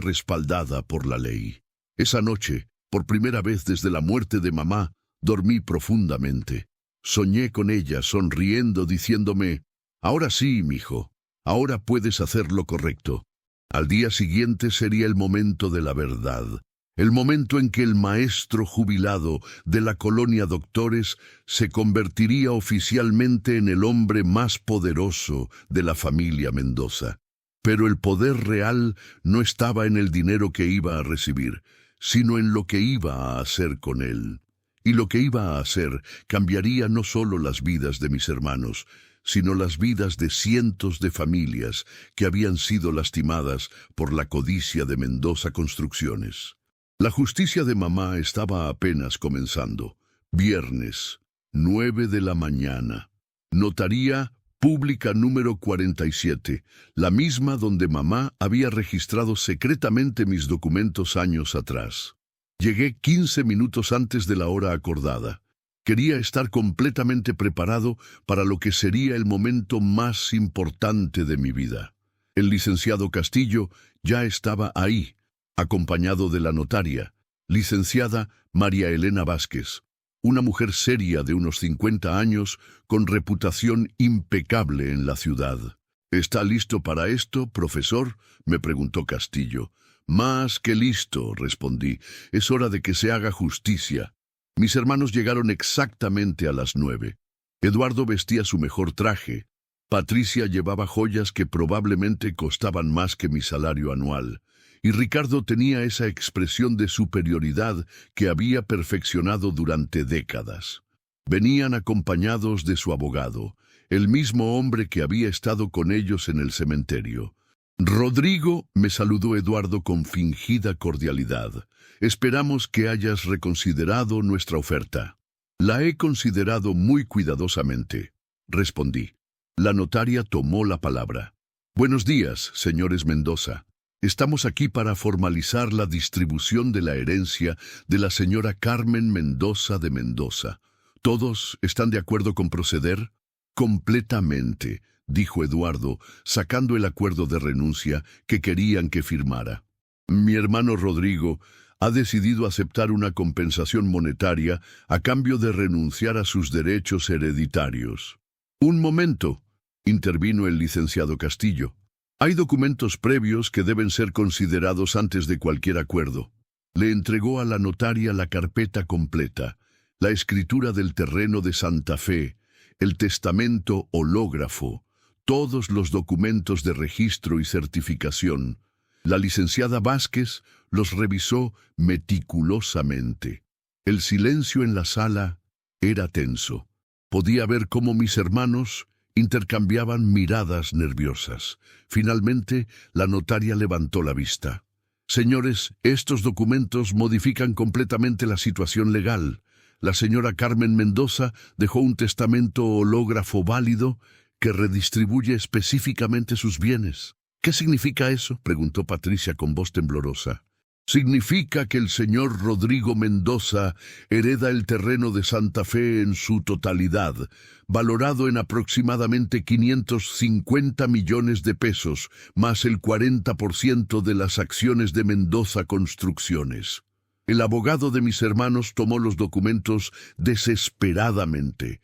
respaldada por la ley. Esa noche, por primera vez desde la muerte de mamá, dormí profundamente. Soñé con ella, sonriendo, diciéndome, «Ahora sí, mijo, ahora puedes hacer lo correcto». Al día siguiente sería el momento de la verdad, el momento en que el maestro jubilado de la colonia Doctores se convertiría oficialmente en el hombre más poderoso de la familia Mendoza. Pero el poder real no estaba en el dinero que iba a recibir, sino en lo que iba a hacer con él. Y lo que iba a hacer cambiaría no solo las vidas de mis hermanos, sino las vidas de cientos de familias que habían sido lastimadas por la codicia de Mendoza Construcciones. La justicia de mamá estaba apenas comenzando. Viernes, 9 de la mañana. Notaría pública número 47, la misma donde mamá había registrado secretamente mis documentos años atrás. Llegué 15 minutos antes de la hora acordada. Quería estar completamente preparado para lo que sería el momento más importante de mi vida. El licenciado Castillo ya estaba ahí, acompañado de la notaria, licenciada María Elena Vázquez, una mujer seria de unos 50 años con reputación impecable en la ciudad. «¿Está listo para esto, profesor?», me preguntó Castillo. «Más que listo», respondí. «Es hora de que se haga justicia». Mis hermanos llegaron exactamente a las 9. Eduardo vestía su mejor traje. Patricia llevaba joyas que probablemente costaban más que mi salario anual. Y Ricardo tenía esa expresión de superioridad que había perfeccionado durante décadas. Venían acompañados de su abogado, el mismo hombre que había estado con ellos en el cementerio. Rodrigo, me saludó Eduardo con fingida cordialidad. Esperamos que hayas reconsiderado nuestra oferta. La he considerado muy cuidadosamente, respondí. La notaria tomó la palabra. Buenos días, señores Mendoza. Estamos aquí para formalizar la distribución de la herencia de la señora Carmen Mendoza de Mendoza. ¿Todos están de acuerdo con proceder? Completamente, dijo Eduardo, sacando el acuerdo de renuncia que querían que firmara. Mi hermano Rodrigo ha decidido aceptar una compensación monetaria a cambio de renunciar a sus derechos hereditarios. Un momento, intervino el licenciado Castillo. Hay documentos previos que deben ser considerados antes de cualquier acuerdo. Le entregó a la notaria la carpeta completa, la escritura del terreno de Santa Fe, el testamento hológrafo, todos los documentos de registro y certificación. La licenciada Vázquez los revisó meticulosamente. El silencio en la sala era tenso. Podía ver cómo mis hermanos intercambiaban miradas nerviosas. Finalmente, la notaria levantó la vista. Señores, estos documentos modifican completamente la situación legal. La señora Carmen Mendoza dejó un testamento hológrafo válido que redistribuye específicamente sus bienes. ¿Qué significa eso?, preguntó Patricia con voz temblorosa. Significa que el señor Rodrigo Mendoza hereda el terreno de Santa Fe en su totalidad, valorado en aproximadamente 550 millones de pesos, más el 40% de las acciones de Mendoza Construcciones. El abogado de mis hermanos tomó los documentos desesperadamente.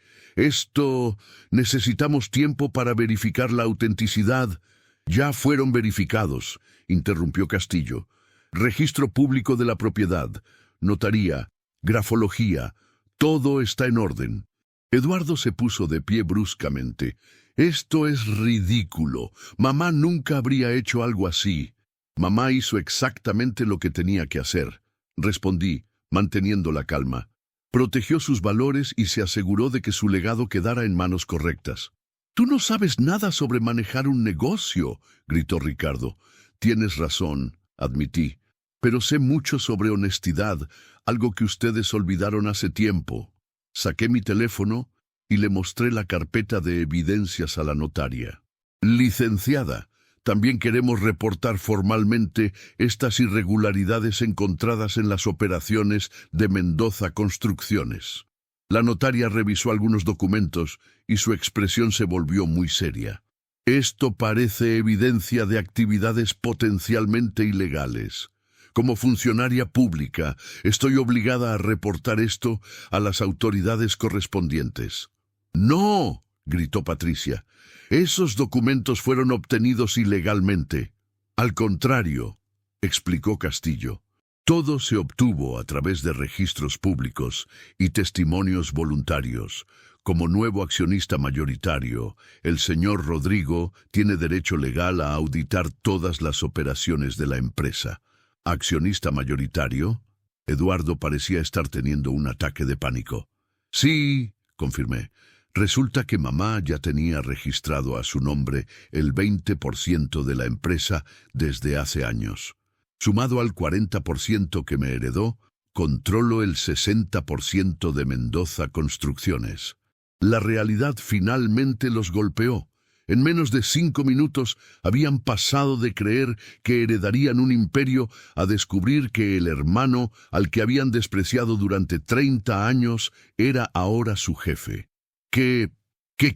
Necesitamos tiempo para verificar la autenticidad. Ya fueron verificados, interrumpió Castillo. Registro público de la propiedad, notaría, grafología, todo está en orden. Eduardo se puso de pie bruscamente. Esto es ridículo. Mamá nunca habría hecho algo así. Mamá hizo exactamente lo que tenía que hacer, respondí, manteniendo la calma. Protegió sus valores y se aseguró de que su legado quedara en manos correctas. «Tú no sabes nada sobre manejar un negocio», gritó Ricardo. «Tienes razón», admití, «pero sé mucho sobre honestidad, algo que ustedes olvidaron hace tiempo». Saqué mi teléfono y le mostré la carpeta de evidencias a la notaria. «Licenciada, también queremos reportar formalmente estas irregularidades encontradas en las operaciones de Mendoza Construcciones». La notaria revisó algunos documentos y su expresión se volvió muy seria. «Esto parece evidencia de actividades potencialmente ilegales. Como funcionaria pública, estoy obligada a reportar esto a las autoridades correspondientes». «¡No!», gritó Patricia. «Esos documentos fueron obtenidos ilegalmente». «Al contrario», explicó Castillo. «Todo se obtuvo a través de registros públicos y testimonios voluntarios. Como nuevo accionista mayoritario, el señor Rodrigo tiene derecho legal a auditar todas las operaciones de la empresa». «¿Accionista mayoritario?». Eduardo parecía estar teniendo un ataque de pánico. «Sí», confirmé. «Resulta que mamá ya tenía registrado a su nombre el 20% de la empresa desde hace años. Sumado al 40% que me heredó, controlo el 60% de Mendoza Construcciones». La realidad finalmente los golpeó. En menos de 5 minutos habían pasado de creer que heredarían un imperio a descubrir que el hermano al que habían despreciado durante 30 años era ahora su jefe. ¿Qué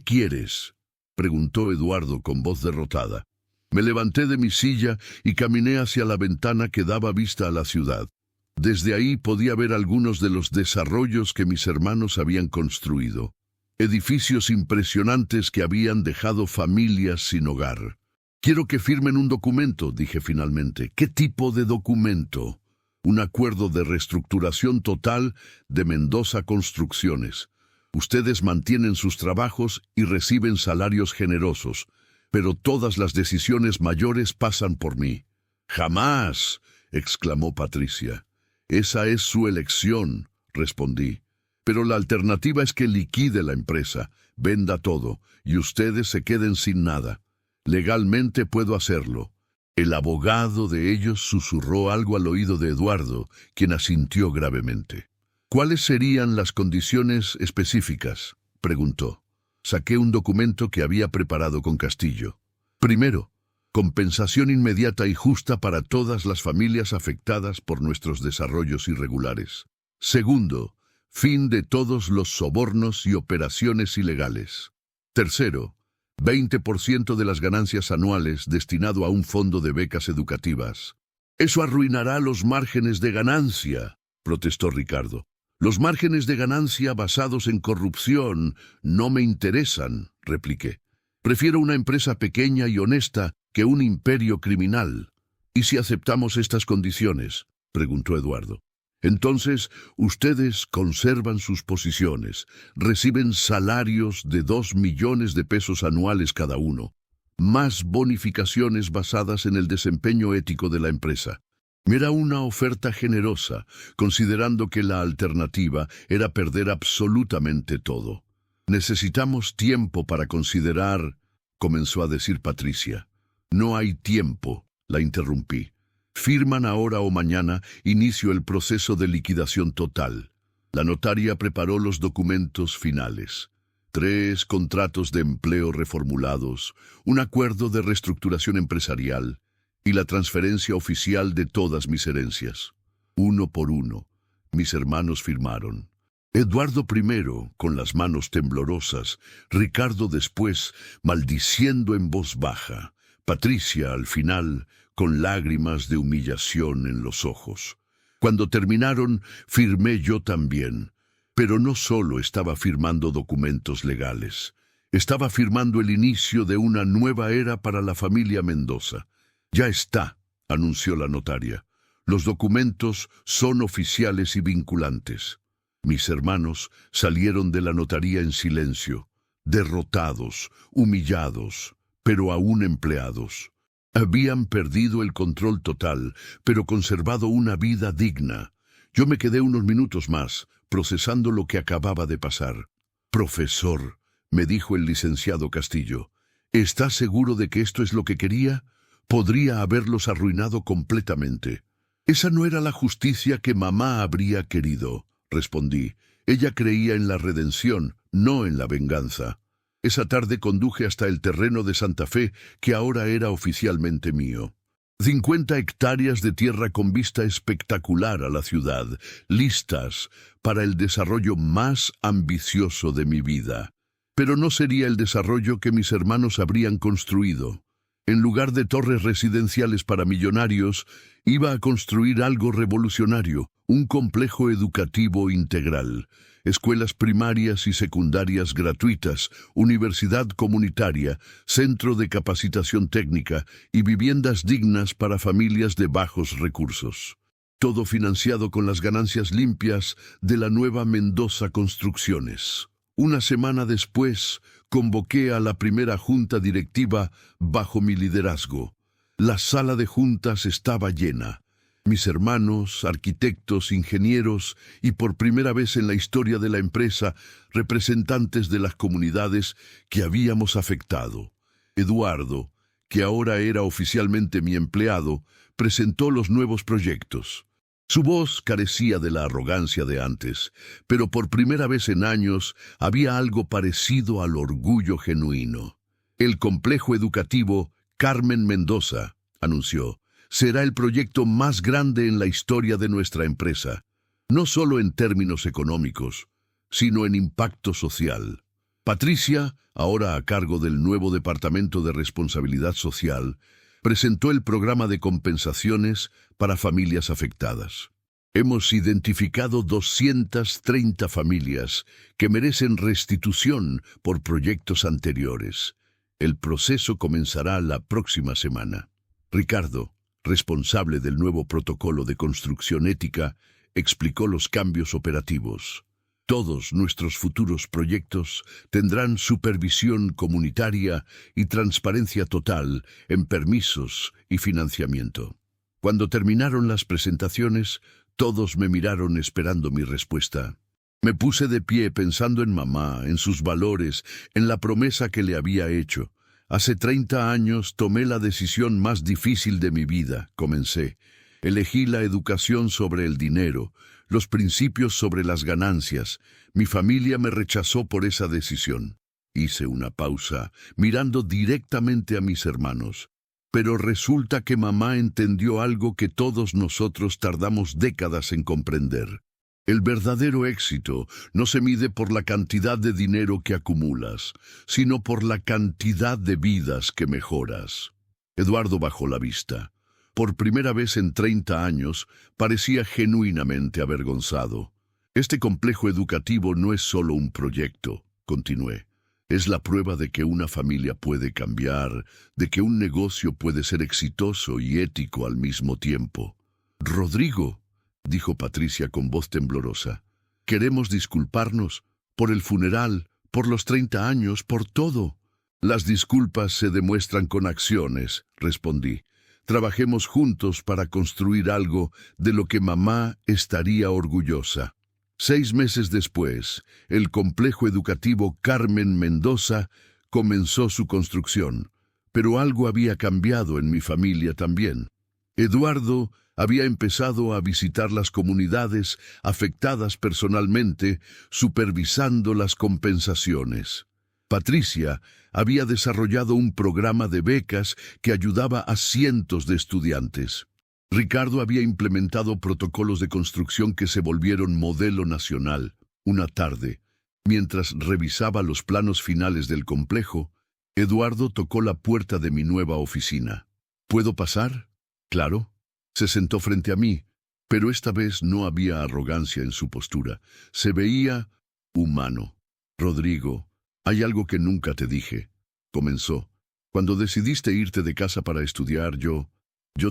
quieres?», preguntó Eduardo con voz derrotada. Me levanté de mi silla y caminé hacia la ventana que daba vista a la ciudad. Desde ahí podía ver algunos de los desarrollos que mis hermanos habían construido. Edificios impresionantes que habían dejado familias sin hogar. «Quiero que firmen un documento», dije finalmente. «¿Qué tipo de documento?» «Un acuerdo de reestructuración total de Mendoza Construcciones. Ustedes mantienen sus trabajos y reciben salarios generosos, pero todas las decisiones mayores pasan por mí». «¡Jamás!», exclamó Patricia. «Esa es su elección», respondí. «Pero la alternativa es que liquide la empresa, venda todo, y ustedes se queden sin nada. Legalmente puedo hacerlo. El abogado de ellos susurró algo al oído de Eduardo, quien asintió gravemente. ¿Cuáles serían las condiciones específicas?, preguntó. Saqué un documento que había preparado con Castillo. Primero, compensación inmediata y justa para todas las familias afectadas por nuestros desarrollos irregulares. Segundo, fin de todos los sobornos y operaciones ilegales. Tercero, 20% de las ganancias anuales destinado a un fondo de becas educativas. Eso arruinará los márgenes de ganancia, protestó Ricardo. Los márgenes de ganancia basados en corrupción no me interesan, repliqué. Prefiero una empresa pequeña y honesta que un imperio criminal. ¿Y si aceptamos estas condiciones?, preguntó Eduardo. Entonces, ustedes conservan sus posiciones, reciben salarios de 2 millones de pesos anuales cada uno, más bonificaciones basadas en el desempeño ético de la empresa. Era una oferta generosa, considerando que la alternativa era perder absolutamente todo. Necesitamos tiempo para considerar, comenzó a decir Patricia. No hay tiempo, la interrumpí. Firman ahora o mañana, inicio el proceso de liquidación total. La notaria preparó los documentos finales. 3 contratos de empleo reformulados, un acuerdo de reestructuración empresarial y la transferencia oficial de todas mis herencias. Uno por uno, mis hermanos firmaron. Eduardo primero, con las manos temblorosas, Ricardo después, maldiciendo en voz baja, Patricia, al final, con lágrimas de humillación en los ojos. Cuando terminaron, firmé yo también, pero no solo estaba firmando documentos legales, estaba firmando el inicio de una nueva era para la familia Mendoza. Ya está, anunció la notaria. Los documentos son oficiales y vinculantes. Mis hermanos salieron de la notaría en silencio, derrotados, humillados, pero aún empleados. Habían perdido el control total, pero conservado una vida digna. Yo me quedé unos minutos más, procesando lo que acababa de pasar. «Profesor», me dijo el licenciado Castillo, «¿está seguro de que esto es lo que quería? Podría haberlos arruinado completamente». «Esa no era la justicia que mamá habría querido», respondí. «Ella creía en la redención, no en la venganza». Esa tarde conduje hasta el terreno de Santa Fe, que ahora era oficialmente mío. 50 hectáreas de tierra con vista espectacular a la ciudad, listas para el desarrollo más ambicioso de mi vida. Pero no sería el desarrollo que mis hermanos habrían construido. En lugar de torres residenciales para millonarios, iba a construir algo revolucionario, un complejo educativo integral. Escuelas primarias y secundarias gratuitas, universidad comunitaria, centro de capacitación técnica y viviendas dignas para familias de bajos recursos. Todo financiado con las ganancias limpias de la nueva Mendoza Construcciones. Una semana después, convoqué a la primera junta directiva bajo mi liderazgo. La sala de juntas estaba llena. Mis hermanos, arquitectos, ingenieros y por primera vez en la historia de la empresa, representantes de las comunidades que habíamos afectado. Eduardo, que ahora era oficialmente mi empleado, presentó los nuevos proyectos. Su voz carecía de la arrogancia de antes, pero por primera vez en años había algo parecido al orgullo genuino. El complejo educativo Carmen Mendoza, anunció, será el proyecto más grande en la historia de nuestra empresa, no solo en términos económicos, sino en impacto social. Patricia, ahora a cargo del nuevo Departamento de Responsabilidad Social, presentó el programa de compensaciones para familias afectadas. Hemos identificado 230 familias que merecen restitución por proyectos anteriores. El proceso comenzará la próxima semana. Ricardo, responsable del nuevo protocolo de construcción ética, explicó los cambios operativos. Todos nuestros futuros proyectos tendrán supervisión comunitaria y transparencia total en permisos y financiamiento. Cuando terminaron las presentaciones, todos me miraron esperando mi respuesta. Me puse de pie pensando en mamá, en sus valores, en la promesa que le había hecho. Hace 30 años tomé la decisión más difícil de mi vida, comencé. Elegí la educación sobre el dinero, los principios sobre las ganancias. Mi familia me rechazó por esa decisión. Hice una pausa, mirando directamente a mis hermanos. Pero resulta que mamá entendió algo que todos nosotros tardamos décadas en comprender. El verdadero éxito no se mide por la cantidad de dinero que acumulas, sino por la cantidad de vidas que mejoras. Eduardo bajó la vista. Por primera vez en 30 años, parecía genuinamente avergonzado. Este complejo educativo no es solo un proyecto, continué. Es la prueba de que una familia puede cambiar, de que un negocio puede ser exitoso y ético al mismo tiempo. Rodrigo, dijo Patricia con voz temblorosa, queremos disculparnos por el funeral, por los 30 años, por todo. Las disculpas se demuestran con acciones, respondí. Trabajemos juntos para construir algo de lo que mamá estaría orgullosa. 6 meses después, el complejo educativo Carmen Mendoza comenzó su construcción, pero algo había cambiado en mi familia también. Eduardo había empezado a visitar las comunidades afectadas personalmente, supervisando las compensaciones. Patricia había desarrollado un programa de becas que ayudaba a cientos de estudiantes. Ricardo había implementado protocolos de construcción que se volvieron modelo nacional. Una tarde, mientras revisaba los planos finales del complejo, Eduardo tocó la puerta de mi nueva oficina. ¿Puedo pasar? Claro. Se sentó frente a mí, pero esta vez no había arrogancia en su postura. Se veía humano. Rodrigo, hay algo que nunca te dije, comenzó. Cuando decidiste irte de casa para estudiar, yo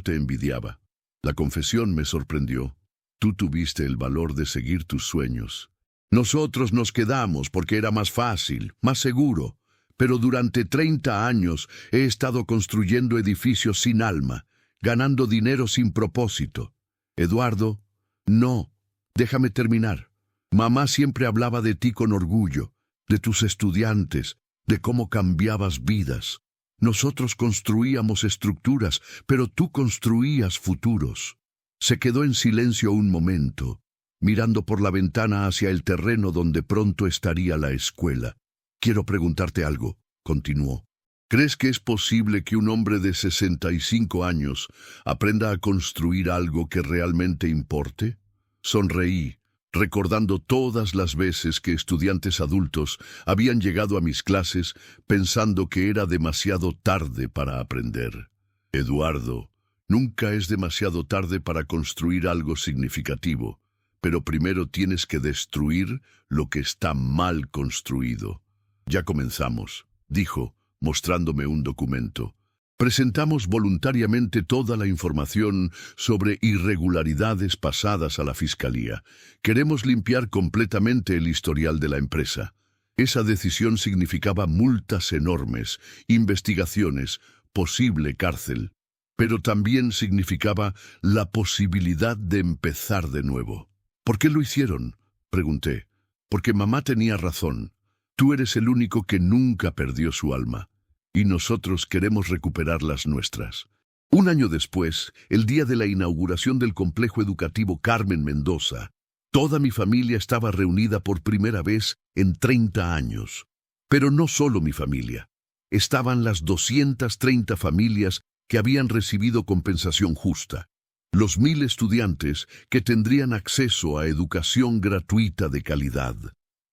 te envidiaba. La confesión me sorprendió. Tú tuviste el valor de seguir tus sueños. Nosotros nos quedamos porque era más fácil, más seguro. Pero durante 30 años he estado construyendo edificios sin alma, ganando dinero sin propósito. Eduardo, no, déjame terminar. Mamá siempre hablaba de ti con orgullo, de tus estudiantes, de cómo cambiabas vidas. Nosotros construíamos estructuras, pero tú construías futuros. Se quedó en silencio un momento, mirando por la ventana hacia el terreno donde pronto estaría la escuela. Quiero preguntarte algo, continuó. ¿Crees que es posible que un hombre de 65 años aprenda a construir algo que realmente importe? Sonreí, recordando todas las veces que estudiantes adultos habían llegado a mis clases pensando que era demasiado tarde para aprender. Eduardo, nunca es demasiado tarde para construir algo significativo, pero primero tienes que destruir lo que está mal construido. Ya comenzamos, dijo, mostrándome un documento. Presentamos voluntariamente toda la información sobre irregularidades pasadas a la Fiscalía. Queremos limpiar completamente el historial de la empresa. Esa decisión significaba multas enormes, investigaciones, posible cárcel. Pero también significaba la posibilidad de empezar de nuevo. ¿Por qué lo hicieron?, pregunté. Porque mamá tenía razón. Tú eres el único que nunca perdió su alma. Y nosotros queremos recuperar las nuestras. Un año después, el día de la inauguración del complejo educativo Carmen Mendoza, toda mi familia estaba reunida por primera vez en 30 años. Pero no solo mi familia. Estaban las 230 familias que habían recibido compensación justa. Los 1000 estudiantes que tendrían acceso a educación gratuita de calidad.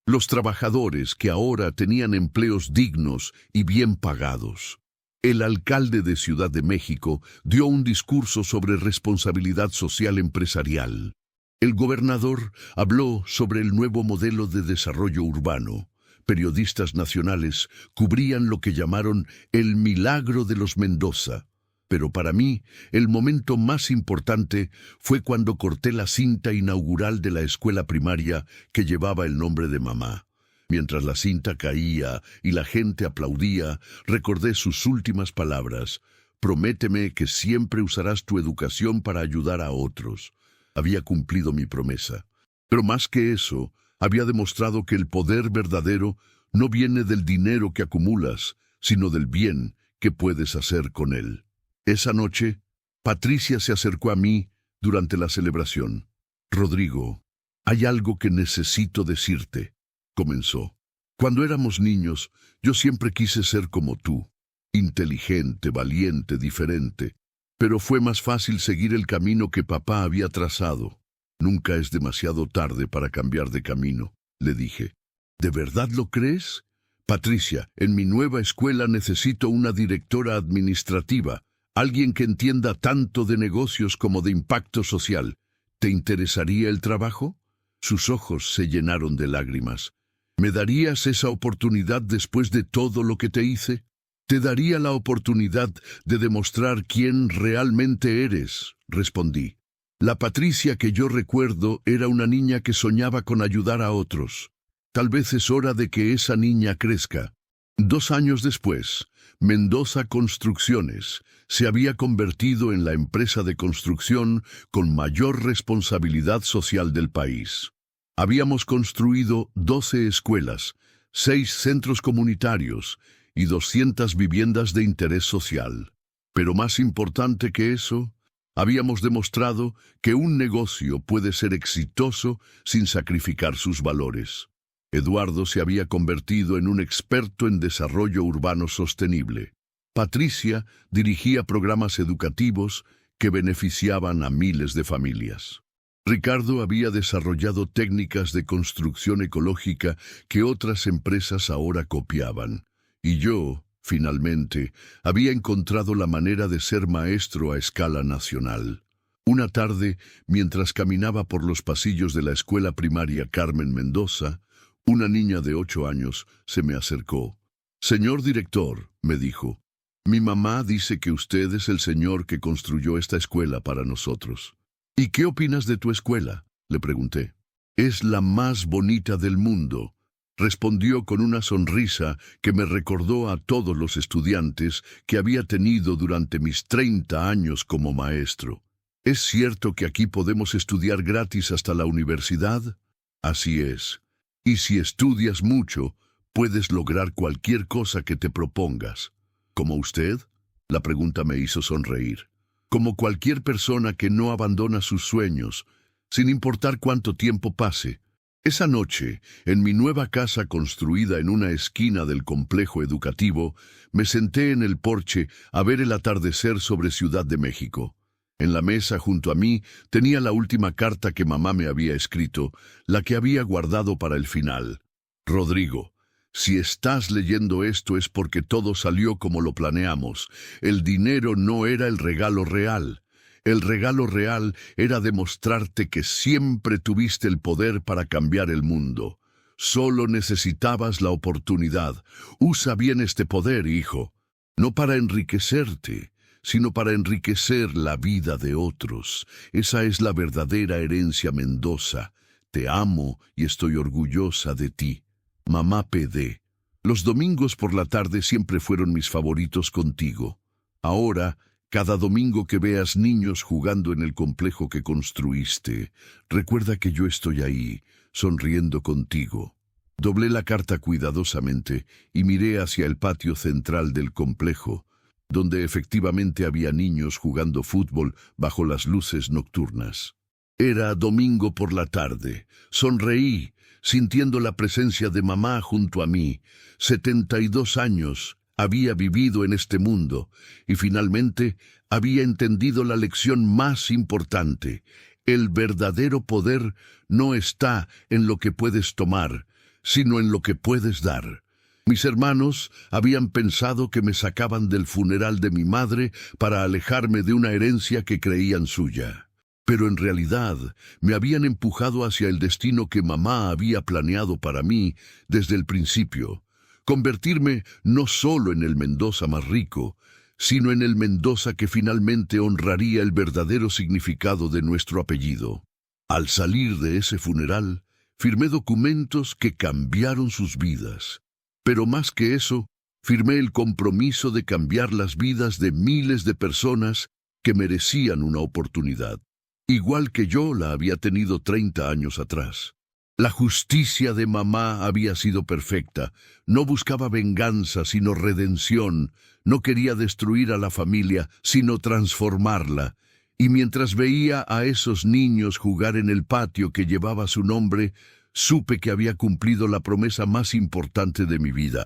Los trabajadores que ahora tenían empleos dignos y bien pagados. El alcalde de Ciudad de México dio un discurso sobre responsabilidad social empresarial. El gobernador habló sobre el nuevo modelo de desarrollo urbano. Periodistas nacionales cubrían lo que llamaron el milagro de los Mendoza. Pero para mí, el momento más importante fue cuando corté la cinta inaugural de la escuela primaria que llevaba el nombre de mamá. Mientras la cinta caía y la gente aplaudía, recordé sus últimas palabras. Prométeme que siempre usarás tu educación para ayudar a otros. Había cumplido mi promesa. Pero más que eso, había demostrado que el poder verdadero no viene del dinero que acumulas, sino del bien qué puedes hacer con él. Esa noche, Patricia se acercó a mí durante la celebración. «Rodrigo, hay algo que necesito decirte», comenzó. «Cuando éramos niños, yo siempre quise ser como tú, inteligente, valiente, diferente, pero fue más fácil seguir el camino que papá había trazado. Nunca es demasiado tarde para cambiar de camino», le dije. «¿De verdad lo crees? Patricia, en mi nueva escuela necesito una directora administrativa, alguien que entienda tanto de negocios como de impacto social. ¿Te interesaría el trabajo?» Sus ojos se llenaron de lágrimas. «¿Me darías esa oportunidad después de todo lo que te hice? Te daría la oportunidad de demostrar quién realmente eres», respondí. La Patricia que yo recuerdo era una niña que soñaba con ayudar a otros. Tal vez es hora de que esa niña crezca. 2 años después, Mendoza Construcciones se había convertido en la empresa de construcción con mayor responsabilidad social del país. Habíamos construido 12 escuelas, 6 centros comunitarios y 200 viviendas de interés social. Pero más importante que eso, habíamos demostrado que un negocio puede ser exitoso sin sacrificar sus valores. Eduardo se había convertido en un experto en desarrollo urbano sostenible. Patricia dirigía programas educativos que beneficiaban a miles de familias. Ricardo había desarrollado técnicas de construcción ecológica que otras empresas ahora copiaban. Y yo, finalmente, había encontrado la manera de ser maestro a escala nacional. Una tarde, mientras caminaba por los pasillos de la escuela primaria Carmen Mendoza, una niña de 8 años se me acercó. «Señor director», me dijo, «mi mamá dice que usted es el señor que construyó esta escuela para nosotros». «¿Y qué opinas de tu escuela?», le pregunté. «Es la más bonita del mundo», respondió con una sonrisa que me recordó a todos los estudiantes que había tenido durante mis 30 años como maestro. «¿Es cierto que aquí podemos estudiar gratis hasta la universidad?». «Así es. Y si estudias mucho, puedes lograr cualquier cosa que te propongas». «¿Como usted?», la pregunta me hizo sonreír. «Como cualquier persona que no abandona sus sueños, sin importar cuánto tiempo pase». Esa noche, en mi nueva casa construida en una esquina del complejo educativo, me senté en el porche a ver el atardecer sobre Ciudad de México. En la mesa junto a mí tenía la última carta que mamá me había escrito, la que había guardado para el final. «Rodrigo, si estás leyendo esto es porque todo salió como lo planeamos. El dinero no era el regalo real. El regalo real era demostrarte que siempre tuviste el poder para cambiar el mundo. Solo necesitabas la oportunidad. Usa bien este poder, hijo. No para enriquecerte, sino para enriquecer la vida de otros. Esa es la verdadera herencia Mendoza. Te amo y estoy orgullosa de ti. Mamá PD». Los domingos por la tarde siempre fueron mis favoritos contigo. Ahora, cada domingo que veas niños jugando en el complejo que construiste, recuerda que yo estoy ahí, sonriendo contigo. Doblé la carta cuidadosamente y miré hacia el patio central del complejo, donde efectivamente había niños jugando fútbol bajo las luces nocturnas. Era domingo por la tarde. Sonreí, sintiendo la presencia de mamá junto a mí. 72 años había vivido en este mundo y finalmente había entendido la lección más importante. El verdadero poder no está en lo que puedes tomar, sino en lo que puedes dar. Mis hermanos habían pensado que me sacaban del funeral de mi madre para alejarme de una herencia que creían suya. Pero en realidad me habían empujado hacia el destino que mamá había planeado para mí desde el principio. Convertirme no solo en el Mendoza más rico, sino en el Mendoza que finalmente honraría el verdadero significado de nuestro apellido. Al salir de ese funeral, firmé documentos que cambiaron sus vidas. Pero más que eso, firmé el compromiso de cambiar las vidas de miles de personas que merecían una oportunidad, igual que yo la había tenido 30 años atrás. La justicia de mamá había sido perfecta. No buscaba venganza, sino redención. No quería destruir a la familia, sino transformarla. Y mientras veía a esos niños jugar en el patio que llevaba su nombre, supe que había cumplido la promesa más importante de mi vida.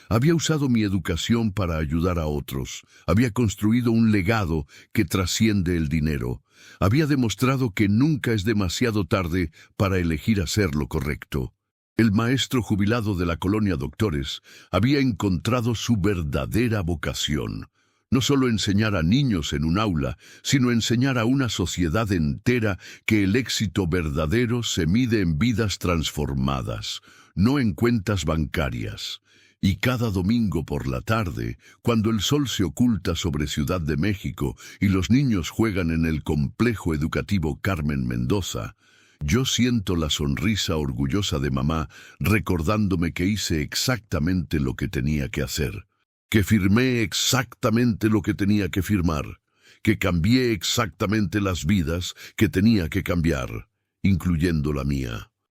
Había usado mi educación para ayudar a otros. Había construido un legado que trasciende el dinero. Había demostrado que nunca es demasiado tarde para elegir hacer lo correcto. El maestro jubilado de la colonia Doctores había encontrado su verdadera vocación. No solo enseñar a niños en un aula, sino enseñar a una sociedad entera que el éxito verdadero se mide en vidas transformadas, no en cuentas bancarias. Y cada domingo por la tarde, cuando el sol se oculta sobre Ciudad de México y los niños juegan en el complejo educativo Carmen Mendoza, yo siento la sonrisa orgullosa de mamá recordándome que hice exactamente lo que tenía que hacer, que firmé exactamente lo que tenía que firmar, que cambié exactamente las vidas que tenía que cambiar, incluyendo la mía.